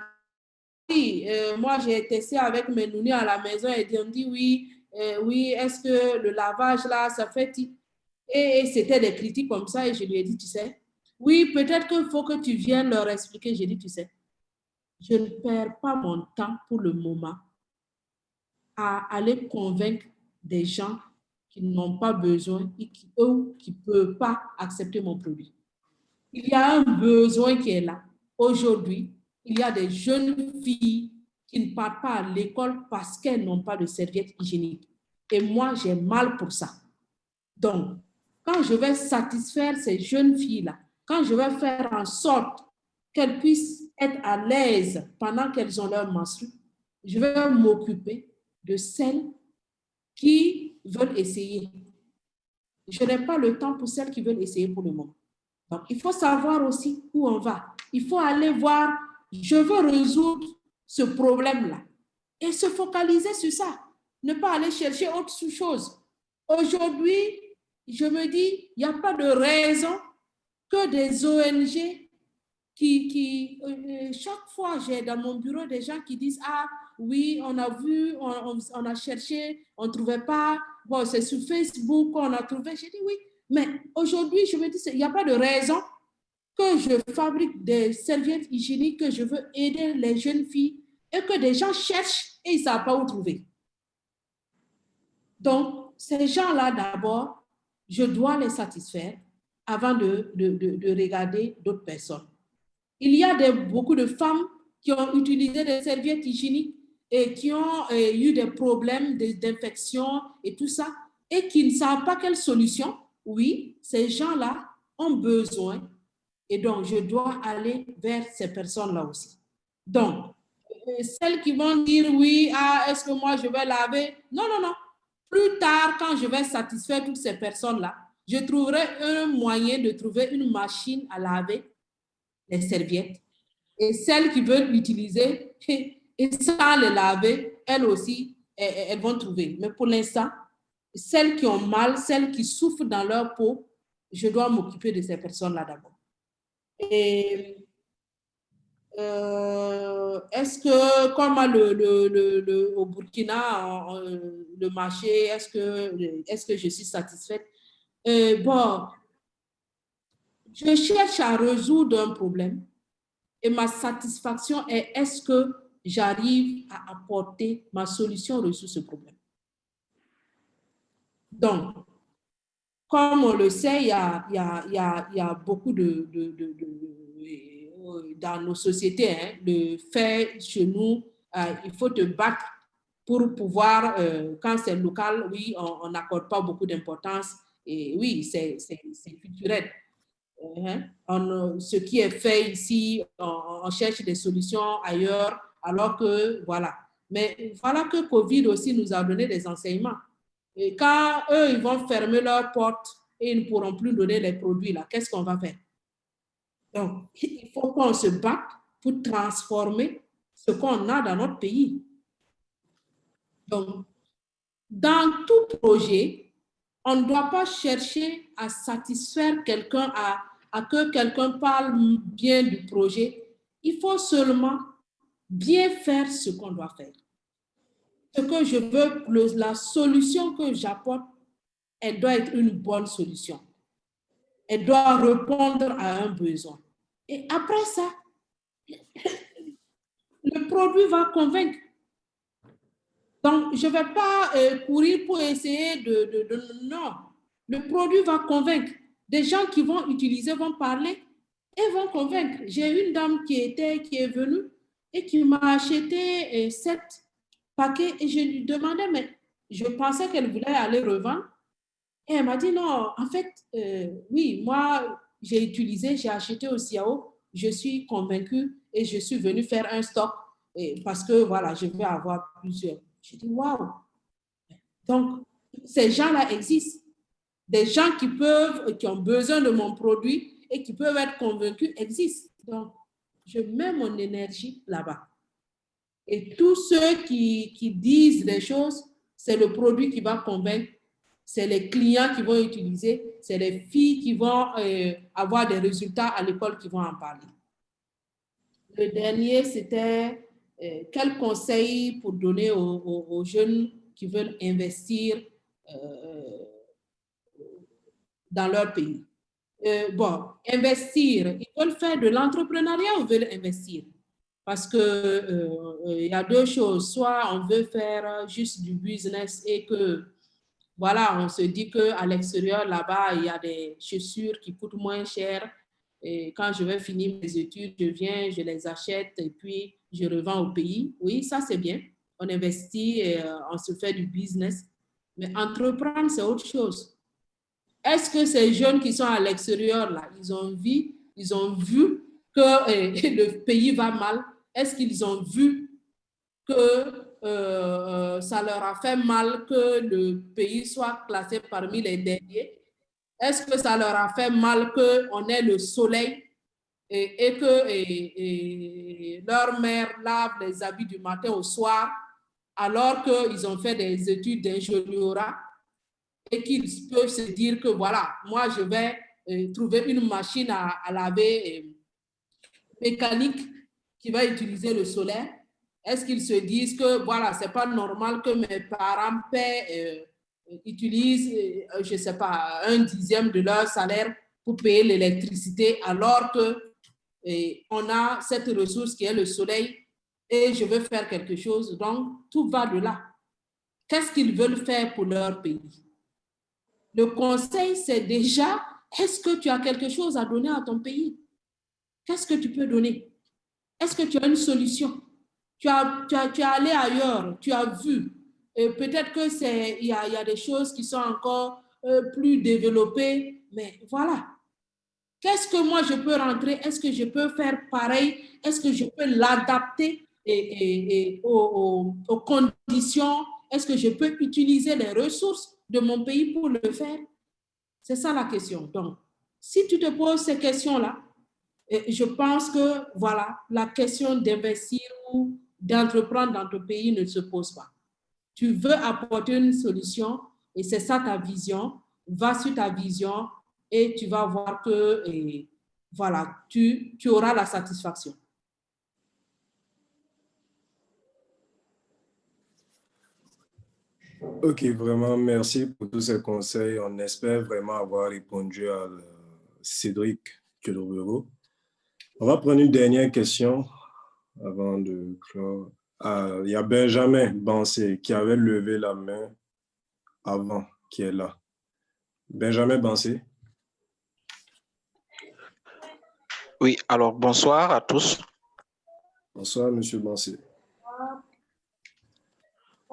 dit, moi j'ai testé avec mes nounous à la maison et on dit oui, oui, est-ce que le lavage là, ça fait... Et c'était des critiques comme ça et je lui ai dit, tu sais, oui, peut-être qu'il faut que tu viennes leur expliquer. J'ai dit, tu sais, je ne perds pas mon temps pour le moment à aller convaincre des gens qui n'ont pas besoin et qui, eux, qui ne peuvent pas accepter mon produit. Il y a un besoin qui est là. Aujourd'hui, il y a des jeunes filles qui ne partent pas à l'école parce qu'elles n'ont pas de serviettes hygiéniques. Et moi, j'ai mal pour ça. Donc, quand je vais satisfaire ces jeunes filles-là, quand je vais faire en sorte qu'elles puissent être à l'aise pendant qu'elles ont leur menstru, je vais m'occuper de celles qui veulent essayer. Je n'ai pas le temps pour celles qui veulent essayer pour le moment. Donc, il faut savoir aussi où on va. Il faut aller voir, je veux résoudre ce problème-là et se focaliser sur ça. Ne pas aller chercher autre chose. Aujourd'hui, je me dis, il n'y a pas de raison que des ONG chaque fois, j'ai dans mon bureau des gens qui disent, ah oui, on a vu, on a cherché, on ne trouvait pas, bon, c'est sur Facebook qu'on a trouvé. J'ai dit oui, mais aujourd'hui, je me dis, il n'y a pas de raison que je fabrique des serviettes hygiéniques, que je veux aider les jeunes filles et que des gens cherchent et ils ne savent pas où trouver. Donc, ces gens-là, d'abord, je dois les satisfaire avant de regarder d'autres personnes. Il y a beaucoup de femmes qui ont utilisé des serviettes hygiéniques et qui ont eu des problèmes d'infection et tout ça, et qui ne savent pas quelle solution. Oui, ces gens-là ont besoin, et donc je dois aller vers ces personnes-là aussi. Donc, celles qui vont dire oui, ah, est-ce que moi je vais laver? Non, non, non. Plus tard, quand je vais satisfaire toutes ces personnes-là, je trouverai un moyen de trouver une machine à laver les serviettes. Et celles qui veulent l'utiliser et sans les laver, elles aussi, elles vont trouver. Mais pour l'instant, celles qui ont mal, celles qui souffrent dans leur peau, je dois m'occuper de ces personnes-là d'abord. Et est-ce que, comme au Burkina, le marché, est-ce que je suis satisfaite? Bon, je cherche à résoudre un problème et ma satisfaction est est-ce que j'arrive à apporter ma solution sur ce problème? Donc, comme on le sait, il y a beaucoup dans nos sociétés, hein, le fait chez nous, il faut te battre pour pouvoir, quand c'est local, oui, on n'accorde pas beaucoup d'importance. Et oui, c'est culturel. Ce qui est fait ici, on cherche des solutions ailleurs, alors que, voilà. Mais voilà que Covid aussi nous a donné des enseignements. Et quand eux, ils vont fermer leurs portes et ils ne pourront plus donner les produits, là, qu'est-ce qu'on va faire? Donc, il faut qu'on se batte pour transformer ce qu'on a dans notre pays. Donc, dans tout projet, on ne doit pas chercher à satisfaire quelqu'un, à que quelqu'un parle bien du projet. Il faut seulement bien faire ce qu'on doit faire. Ce que je veux, la solution que j'apporte, elle doit être une bonne solution. Elle doit répondre à un besoin. Et après ça, le produit va convaincre. Donc, je ne vais pas courir pour essayer non, le produit va convaincre. Des gens qui vont utiliser vont parler et vont convaincre. J'ai une dame qui est venue et qui m'a acheté 7 paquets et je lui demandais, mais je pensais qu'elle voulait aller revendre. Et elle m'a dit, non, en fait, oui, moi, j'ai utilisé, j'ai acheté au CIAO, je suis convaincue et je suis venue faire un stock parce que, voilà, je veux avoir plusieurs. J'ai dit, waouh! Donc, ces gens-là existent. Des gens qui ont besoin de mon produit et qui peuvent être convaincus existent. Donc, je mets mon énergie là-bas. Et tous ceux qui disent des choses, c'est le produit qui va convaincre, c'est les clients qui vont utiliser, c'est les filles qui vont avoir des résultats à l'école qui vont en parler. Le dernier, c'était quel conseil pour donner aux jeunes qui veulent investir dans leur pays. Bon, investir, ils veulent faire de l'entrepreneuriat ou veulent investir? Parce que y a deux choses. Soit on veut faire juste du business et que, voilà, on se dit qu'à l'extérieur, là-bas, il y a des chaussures qui coûtent moins cher. Et quand je vais finir mes études, je viens, je les achète et puis je revends au pays. Oui, ça, c'est bien. On investit et on se fait du business. Mais entreprendre, c'est autre chose. Est-ce que ces jeunes qui sont à l'extérieur, là, ils ont vu que le pays va mal? Est-ce qu'ils ont vu que ça leur a fait mal que le pays soit classé parmi les derniers? Est-ce que ça leur a fait mal qu'on ait le soleil et que leur mère lave les habits du matin au soir alors qu'ils ont fait des études d'ingénierie et qu'ils peuvent se dire que voilà, moi je vais trouver une machine à laver mécanique qui va utiliser le solaire? Est-ce qu'ils se disent que voilà, c'est pas normal que mes parents utilisent, je sais pas, 1/10 de leur salaire pour payer l'électricité alors que on a cette ressource qui est le soleil et je veux faire quelque chose. Donc, tout va de là. Qu'est-ce qu'ils veulent faire pour leur pays? Le conseil, c'est déjà, est-ce que tu as quelque chose à donner à ton pays? Qu'est-ce que tu peux donner? Est-ce que tu as une solution? Tu es allé ailleurs, tu as vu. Peut-être qu'il y a des choses qui sont encore plus développées, mais voilà. Qu'est-ce que moi je peux rentrer? Est-ce que je peux faire pareil? Est-ce que je peux l'adapter aux conditions? Est-ce que je peux utiliser les ressources de mon pays pour le faire? C'est ça la question. Donc, si tu te poses ces questions-là, je pense que voilà, la question d'investir ou d'entreprendre dans ton pays ne se pose pas. Tu veux apporter une solution et c'est ça ta vision. Va sur ta vision et tu vas voir que voilà, tu auras la satisfaction. Ok, vraiment, merci pour tous ces conseils. On espère vraiment avoir répondu à Cédric Tchedorero. On va prendre une dernière question avant de clore. Il y a Benjamin Bansé qui avait levé la main avant, qui est là. Benjamin Bansé. Oui, alors bonsoir à tous. Bonsoir, Monsieur Bansé.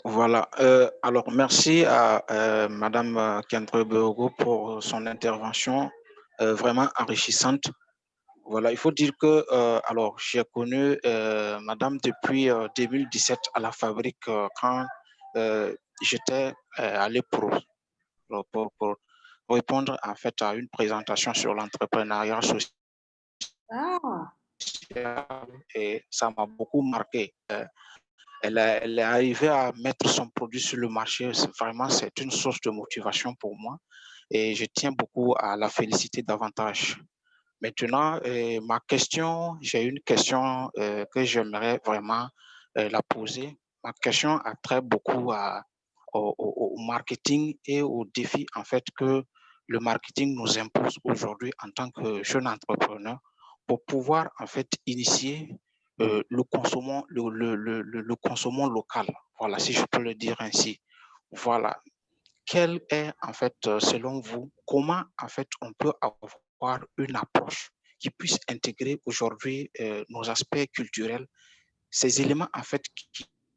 Voilà, alors merci à Madame Kendra-Beogo pour son intervention vraiment enrichissante. Voilà, il faut dire que alors j'ai connu Madame depuis 2017 à la fabrique quand j'étais allé pour répondre en fait à une présentation sur l'entrepreneuriat social. Et ça m'a beaucoup marqué. Elle est arrivée à mettre son produit sur le marché. Vraiment, c'est une source de motivation pour moi et je tiens beaucoup à la féliciter davantage. Maintenant, j'ai une question que j'aimerais vraiment la poser. Ma question a trait beaucoup au marketing et aux défis en fait que le marketing nous impose aujourd'hui en tant que jeune entrepreneur pour pouvoir en fait initier le consommant local. Voilà, si je peux le dire ainsi. Voilà. Quelle est en fait, selon vous, comment en fait on peut avoir une approche qui puisse intégrer aujourd'hui nos aspects culturels, ces éléments en fait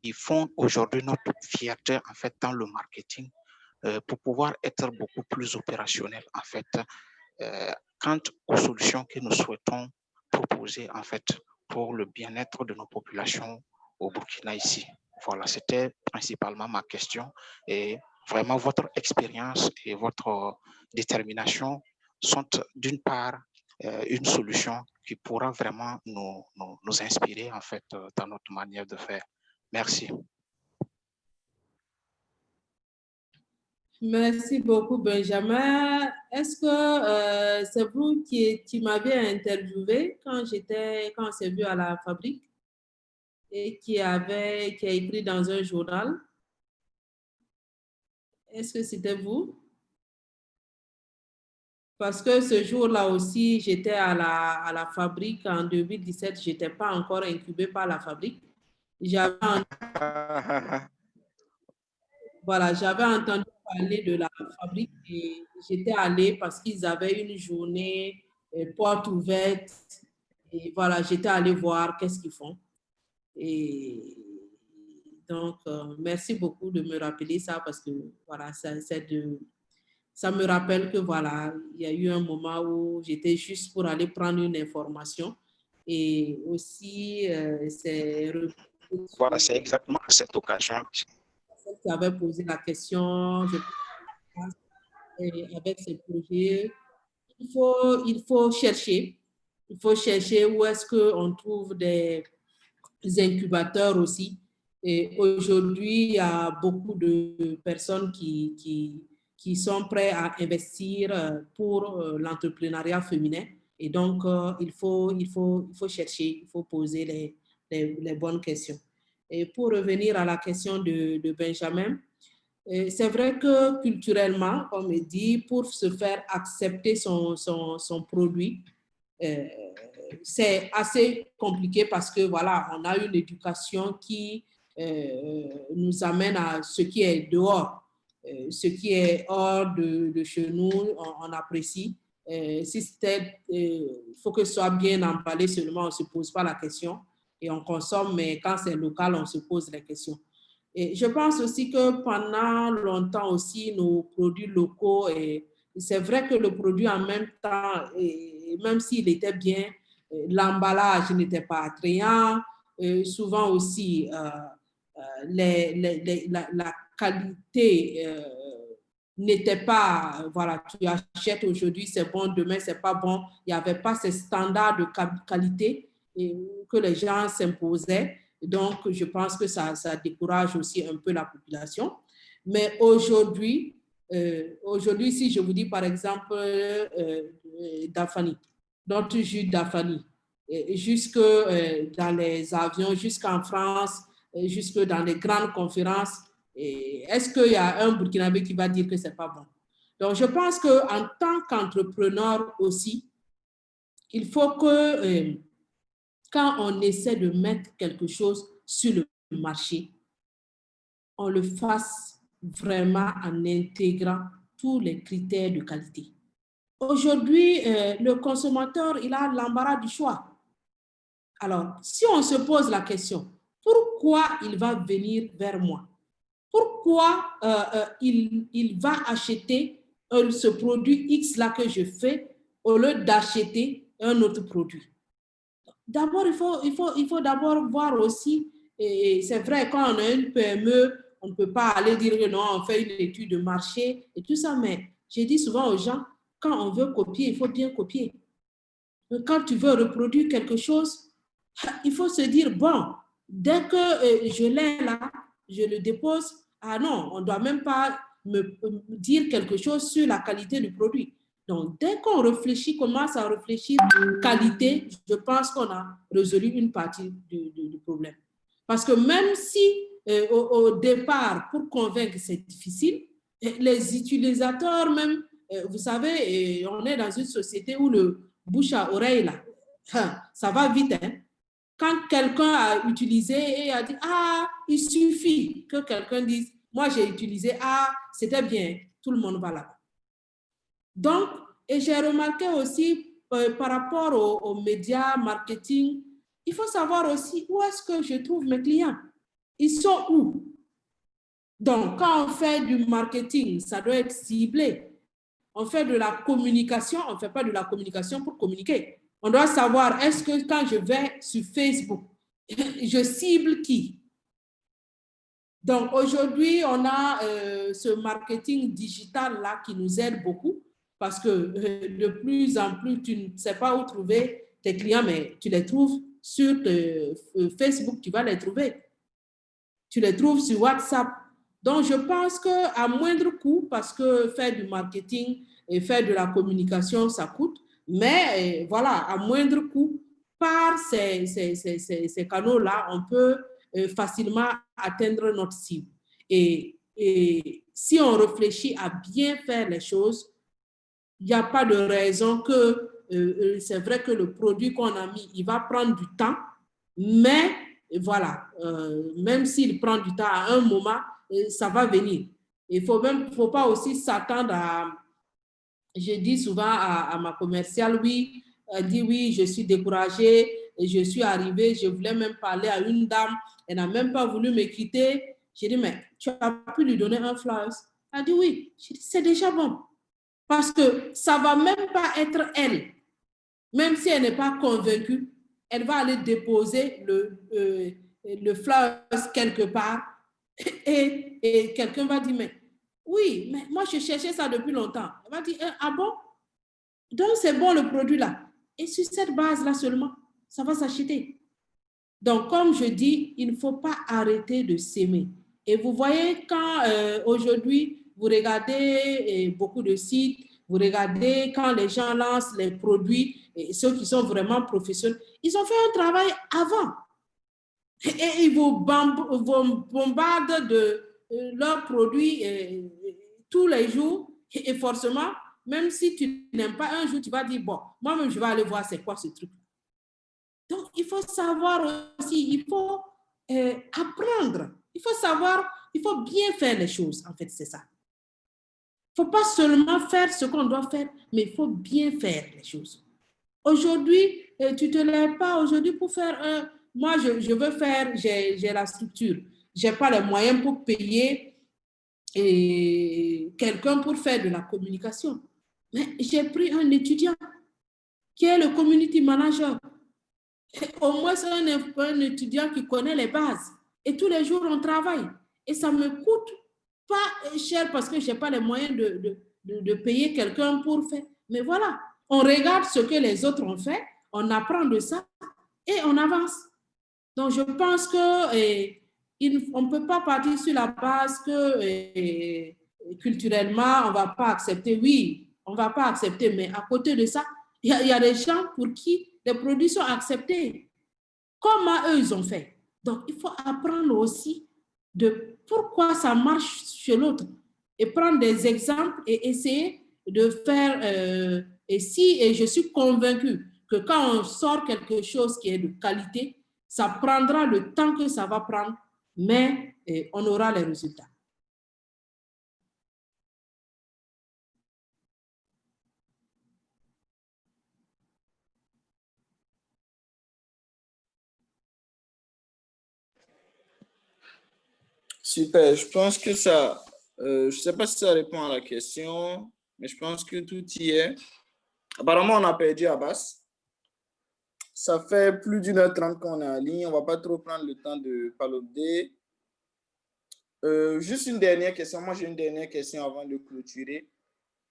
qui font aujourd'hui notre fierté en fait dans le marketing pour pouvoir être beaucoup plus opérationnel en fait quant aux solutions que nous souhaitons proposer en fait pour le bien-être de nos populations au Burkina ici. Voilà, c'était principalement ma question et vraiment votre expérience et votre détermination sont d'une part une solution qui pourra vraiment nous inspirer en fait dans notre manière de faire. Merci. Merci beaucoup, Benjamin. Est-ce que c'est vous qui m'avez interviewé quand on s'est vu à la fabrique et qui a écrit dans un journal? Est-ce que c'était vous? Parce que ce jour-là aussi, j'étais à la fabrique en 2017. Je n'étais pas encore incubée par la fabrique. Voilà, j'avais entendu parler de la fabrique et j'étais allée parce qu'ils avaient une journée porte ouverte. Et voilà, j'étais allée voir qu'est-ce qu'ils font. Et donc, merci beaucoup de me rappeler ça parce que voilà, ça me rappelle que voilà, il y a eu un moment où j'étais juste pour aller prendre une information et aussi c'est... Voilà, c'est exactement à cette occasion. Celle qui avait posé la question, je pense, avec ce projet, il faut chercher où est-ce qu'on trouve des incubateurs aussi. Et aujourd'hui, il y a beaucoup de personnes qui sont prêtes à investir pour l'entrepreneuriat féminin. Et donc, il faut chercher, il faut poser les bonnes questions. Et pour revenir à la question de Benjamin, c'est vrai que culturellement, comme il dit, pour se faire accepter son produit, c'est assez compliqué parce que voilà, on a une éducation qui nous amène à ce qui est dehors. Ce qui est hors de chez nous, on apprécie. Si c'était, il faut que ce soit bien emballé seulement, on ne se pose pas la question et on consomme, mais quand c'est local, on se pose la question. Et je pense aussi que pendant longtemps aussi, nos produits locaux, c'est vrai que le produit en même temps, même s'il était bien, l'emballage n'était pas attrayant. Souvent aussi, la qualité n'était pas, voilà, tu achètes aujourd'hui, c'est bon, demain, c'est pas bon. Il n'y avait pas ces standards de qualité que les gens s'imposaient. Donc, je pense que ça décourage aussi un peu la population. Mais aujourd'hui, si je vous dis par exemple Dafani, notre jus Dafani, jusque dans les avions, jusqu'en France, jusque dans les grandes conférences, est-ce qu'il y a un Burkinabé qui va dire que ce n'est pas bon? Donc, je pense qu'en tant qu'entrepreneur aussi, il faut que quand on essaie de mettre quelque chose sur le marché, on le fasse vraiment en intégrant tous les critères de qualité. Aujourd'hui, le consommateur, il a l'embarras du choix. Alors, si on se pose la question, pourquoi il va venir vers moi? Pourquoi il va acheter ce produit X-là que je fais au lieu d'acheter un autre produit? D'abord, il faut d'abord voir aussi, et c'est vrai, quand on a une PME, on ne peut pas aller dire que non, on fait une étude de marché et tout ça, mais j'ai dit souvent aux gens, quand on veut copier, il faut bien copier. Quand tu veux reproduire quelque chose, il faut se dire, bon, dès que je l'ai là, je le dépose. Ah non, on ne doit même pas me dire quelque chose sur la qualité du produit. Donc, dès qu'on réfléchit, commence à réfléchir qualité, je pense qu'on a résolu une partie du problème. Parce que même si au départ, pour convaincre, c'est difficile, les utilisateurs même, vous savez, on est dans une société où le bouche à oreille, là, ça va vite, hein? Quand quelqu'un a utilisé et a dit « Ah, il suffit que quelqu'un dise « Moi, j'ai utilisé, ah, c'était bien, tout le monde va là-bas. » Donc, et j'ai remarqué aussi par rapport aux médias, marketing, il faut savoir aussi où est-ce que je trouve mes clients. Ils sont où? Donc, quand on fait du marketing, ça doit être ciblé. On fait de la communication, on ne fait pas de la communication pour communiquer. On doit savoir, est-ce que quand je vais sur Facebook, je cible qui? Donc, aujourd'hui, on a ce marketing digital-là qui nous aide beaucoup parce que de plus en plus, tu ne sais pas où trouver tes clients, mais tu les trouves sur Facebook, tu vas les trouver. Tu les trouves sur WhatsApp. Donc, je pense qu'à moindre coût, parce que faire du marketing et faire de la communication, ça coûte, mais voilà, à moindre coût, par ces canaux-là, on peut facilement atteindre notre cible. Et si on réfléchit à bien faire les choses, il n'y a pas de raison que, c'est vrai que le produit qu'on a mis, il va prendre du temps, mais voilà, même s'il prend du temps à un moment, ça va venir. Il ne faut pas aussi s'attendre à... Je dis souvent à ma commerciale, oui, elle dit oui, je suis découragée, et je suis arrivée, je voulais même parler à une dame, elle n'a même pas voulu me quitter. J'ai dit, mais tu as pu lui donner un flowers? Elle dit oui. J'ai dit, c'est déjà bon. Parce que ça ne va même pas être elle. Même si elle n'est pas convaincue, elle va aller déposer le flowers quelque part et quelqu'un va dire, mais oui, mais moi je cherchais ça depuis longtemps. Elle va dire, ah bon? Donc c'est bon le produit là. Et sur cette base-là seulement, ça va s'acheter. Donc comme je dis, il ne faut pas arrêter de s'aimer. Et vous voyez quand aujourd'hui, vous regardez beaucoup de sites, vous regardez quand les gens lancent les produits, et ceux qui sont vraiment professionnels, ils ont fait un travail avant. Et ils vous bombardent de leurs produits tous les jours. Et forcément, même si tu n'aimes pas un jour, tu vas dire, bon, moi-même, je vais aller voir c'est quoi ce truc. Donc, il faut savoir aussi, il faut apprendre. Il faut savoir, il faut bien faire les choses, en fait, c'est ça. Il ne faut pas seulement faire ce qu'on doit faire, mais il faut bien faire les choses. Aujourd'hui, tu ne te lèves pas aujourd'hui pour faire moi, je veux faire, j'ai la structure. Je n'ai pas les moyens pour payer quelqu'un pour faire de la communication. Mais j'ai pris un étudiant qui est le community manager. Au moins, c'est un étudiant qui connaît les bases. Et tous les jours, on travaille. Et ça ne me coûte pas cher parce que je n'ai pas les moyens de payer quelqu'un pour faire. Mais voilà, on regarde ce que les autres ont fait, on apprend de ça et on avance. Donc, je pense qu'on ne peut pas partir sur la base que culturellement, on ne va pas accepter. Oui, on ne va pas accepter, mais à côté de ça, il y a des gens pour qui les produits sont acceptés. Comment eux, ils ont fait? Donc, il faut apprendre aussi de pourquoi ça marche chez l'autre et prendre des exemples et essayer de faire. Et je suis convaincue que quand on sort quelque chose qui est de qualité, ça prendra le temps que ça va prendre, mais on aura les résultats. Super, je pense que ça, je ne sais pas si ça répond à la question, mais je pense que tout y est. Apparemment, on a perdu Abbas. Ça fait plus d'1h30 qu'on est en ligne. On ne va pas trop prendre le temps de palauder. Juste une dernière question. Moi, j'ai une dernière question avant de clôturer.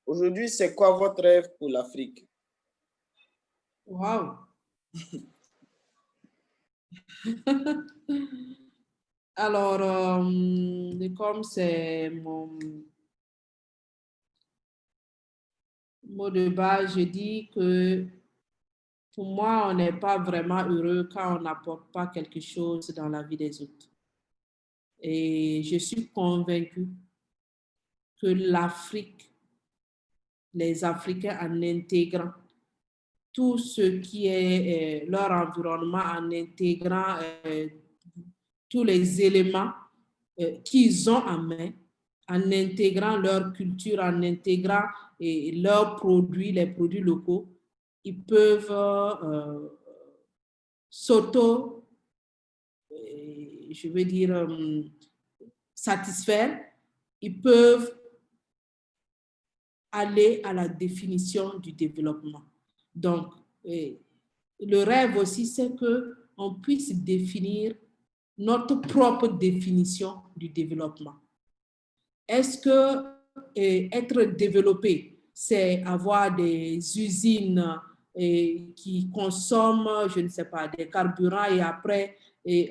Aujourd'hui, c'est quoi votre rêve pour l'Afrique? Wow! Alors, comme c'est mon mot de base, je dis que pour moi, on n'est pas vraiment heureux quand on n'apporte pas quelque chose dans la vie des autres. Et je suis convaincue que l'Afrique, les Africains en intégrant tout ce qui est leur environnement, en intégrant tous les éléments qu'ils ont en main, en intégrant leur culture, en intégrant leurs produits, les produits locaux, ils peuvent je veux dire, satisfaire, ils peuvent aller à la définition du développement. Donc, le rêve aussi, c'est qu'on puisse définir notre propre définition du développement. Est-ce que être développé, c'est avoir des usines qui consomment, je ne sais pas, des carburants et après,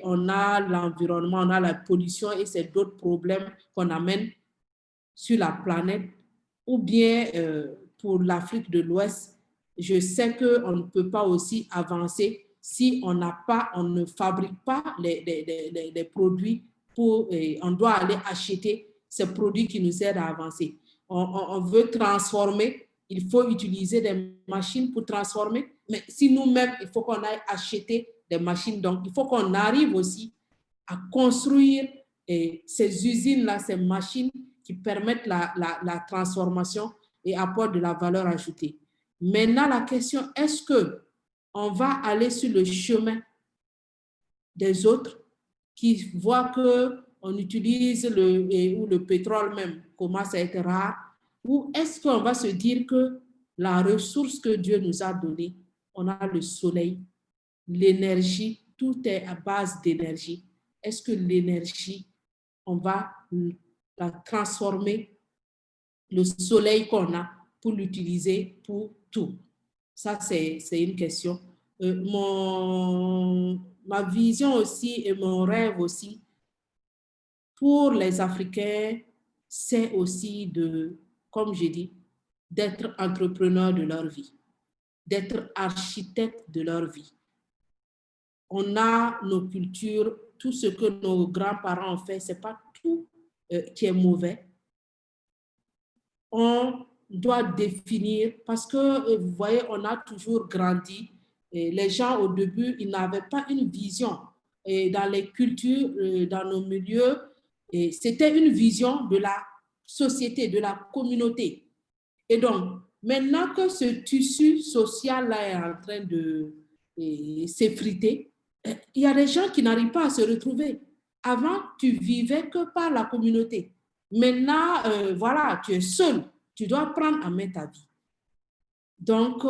on a l'environnement, on a la pollution et c'est d'autres problèmes qu'on amène sur la planète? Ou bien pour l'Afrique de l'Ouest, je sais qu'on ne peut pas aussi avancer si on ne fabrique pas les produits on doit aller acheter ces produits qui nous aident à avancer. On veut transformer, il faut utiliser des machines pour transformer, mais si nous-mêmes, il faut qu'on aille acheter des machines. Donc, il faut qu'on arrive aussi à construire ces usines-là, ces machines qui permettent la transformation et apportent de la valeur ajoutée. Maintenant, la question, est-ce qu'on va aller sur le chemin des autres qui voient qu'on utilise le pétrole même commence à être rare, ou est-ce qu'on va se dire que la ressource que Dieu nous a donnée, on a le soleil, l'énergie, tout est à base d'énergie. Est-ce que l'énergie, on va la transformer, le soleil qu'on a, pour l'utiliser pour tout? Ça, c'est une question. Ma vision aussi et mon rêve aussi pour les Africains, c'est aussi comme je dis, d'être entrepreneur de leur vie, d'être architecte de leur vie. On a nos cultures, tout ce que nos grands-parents ont fait, ce n'est pas tout qui est mauvais. On doit définir, parce que vous voyez, on a toujours grandi. Et les gens, au début, ils n'avaient pas une vision. Et dans les cultures, dans nos milieux, c'était une vision de la société, de la communauté. Et donc, maintenant que ce tissu social-là est en train de s'effriter, il y a des gens qui n'arrivent pas à se retrouver. Avant, tu vivais que par la communauté. Maintenant, voilà, tu es seul. Tu dois prendre en main ta vie. Donc,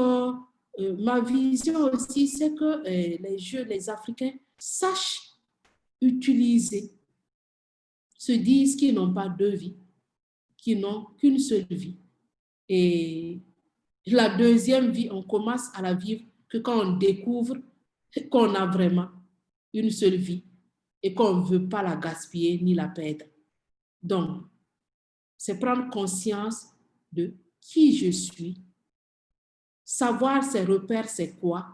ma vision aussi, c'est que les Africains sachent utiliser, se disent qu'ils n'ont pas deux vies, qu'ils n'ont qu'une seule vie. Et la deuxième vie, on commence à la vivre que quand on découvre qu'on a vraiment une seule vie et qu'on ne veut pas la gaspiller ni la perdre. Donc, c'est prendre conscience de qui je suis, savoir ses repères, c'est quoi,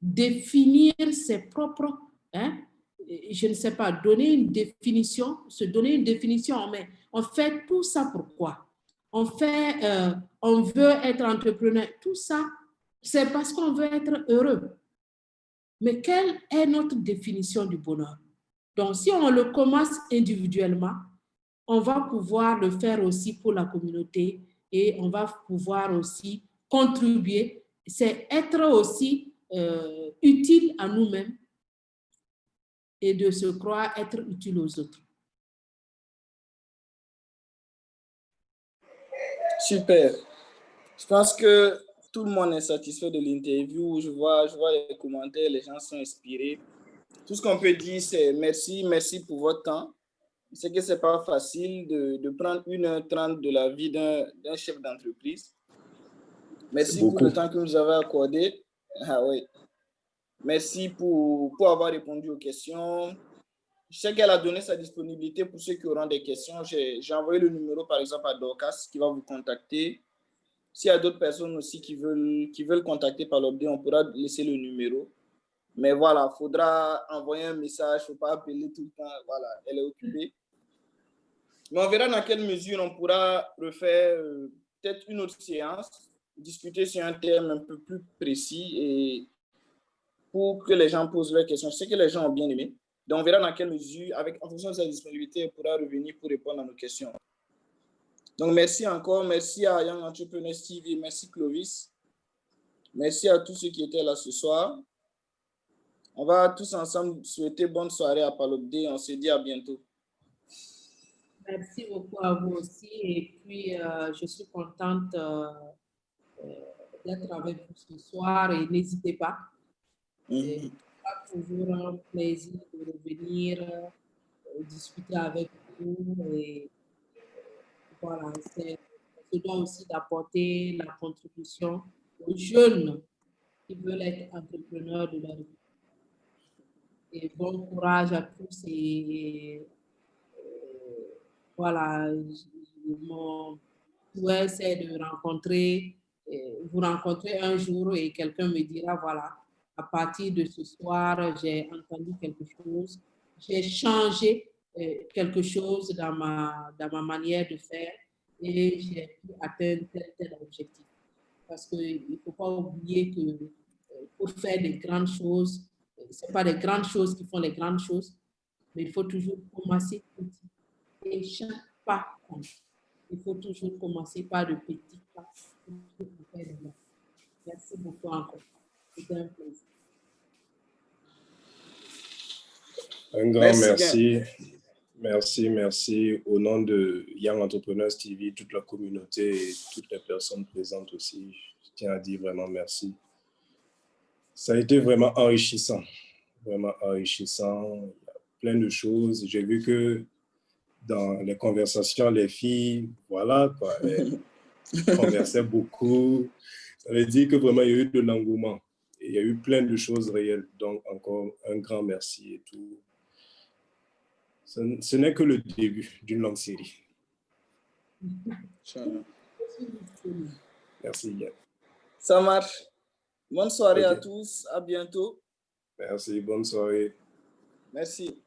définir ses propres, je ne sais pas, donner une définition, se donner une définition, mais on fait tout ça pourquoi? On veut être entrepreneur, tout ça, c'est parce qu'on veut être heureux. Mais quelle est notre définition du bonheur? Donc, si on le commence individuellement, on va pouvoir le faire aussi pour la communauté et on va pouvoir aussi contribuer. C'est être aussi utile à nous-mêmes et de se croire être utile aux autres. Super. Je pense que tout le monde est satisfait de l'interview. Je vois les commentaires, les gens sont inspirés. Tout ce qu'on peut dire, c'est merci pour votre temps. Je sais que ce n'est pas facile de prendre 1h30 de la vie d'un chef d'entreprise. Merci pour le temps que vous avez accordé. Ah oui. Merci pour avoir répondu aux questions. Je sais qu'elle a donné sa disponibilité pour ceux qui auront des questions. J'ai envoyé le numéro, par exemple, à Dorcas qui va vous contacter. S'il y a d'autres personnes aussi qui veulent contacter par l'objet, on pourra laisser le numéro. Mais voilà, il faudra envoyer un message, il ne faut pas appeler tout le temps. Voilà, elle est occupée. Mais on verra dans quelle mesure on pourra refaire peut-être une autre séance, discuter sur un thème un peu plus précis et pour que les gens posent leurs questions. Je sais que les gens ont bien aimé. Donc, on verra dans quelle mesure, en fonction de sa disponibilité, on pourra revenir pour répondre à nos questions. Donc, merci encore. Merci à Young Entrepreneurs TV. Merci Clovis. Merci à tous ceux qui étaient là ce soir. On va tous ensemble souhaiter bonne soirée à Palopde. On se dit à bientôt. Merci beaucoup à vous aussi. Et puis, je suis contente d'être avec vous ce soir et n'hésitez pas. toujours un plaisir de revenir discuter avec vous. Et voilà, c'est doit aussi d'apporter la contribution aux jeunes qui veulent être entrepreneurs de leur vie. Et bon courage à tous. Et voilà, mon souhait, c'est de vous rencontrer un jour et quelqu'un me dira, voilà, à partir de ce soir, j'ai entendu quelque chose, j'ai changé quelque chose dans ma manière de faire et j'ai pu atteindre tel objectif. Parce qu'il ne faut pas oublier que pour faire des grandes choses, ce n'est pas les grandes choses qui font les grandes choses, mais il faut toujours commencer petit. Et chaque pas compte. Il faut toujours commencer par de petits pas. Merci beaucoup encore. C'était un plaisir. Un grand merci. Merci. Au nom de Young Entrepreneurs TV, toute la communauté et toutes les personnes présentes aussi, je tiens à dire vraiment merci. Ça a été vraiment enrichissant. Vraiment enrichissant. Il y a plein de choses. J'ai vu que dans les conversations, les filles, voilà, quoi, elles conversaient beaucoup. Ça veut dire que vraiment, il y a eu de l'engouement. Et il y a eu plein de choses réelles. Donc, encore un grand merci et tout. Ce n'est que le début d'une longue série. Merci bien. Ça marche. Bonne soirée à tous. À bientôt. Merci. Bonne soirée. Merci.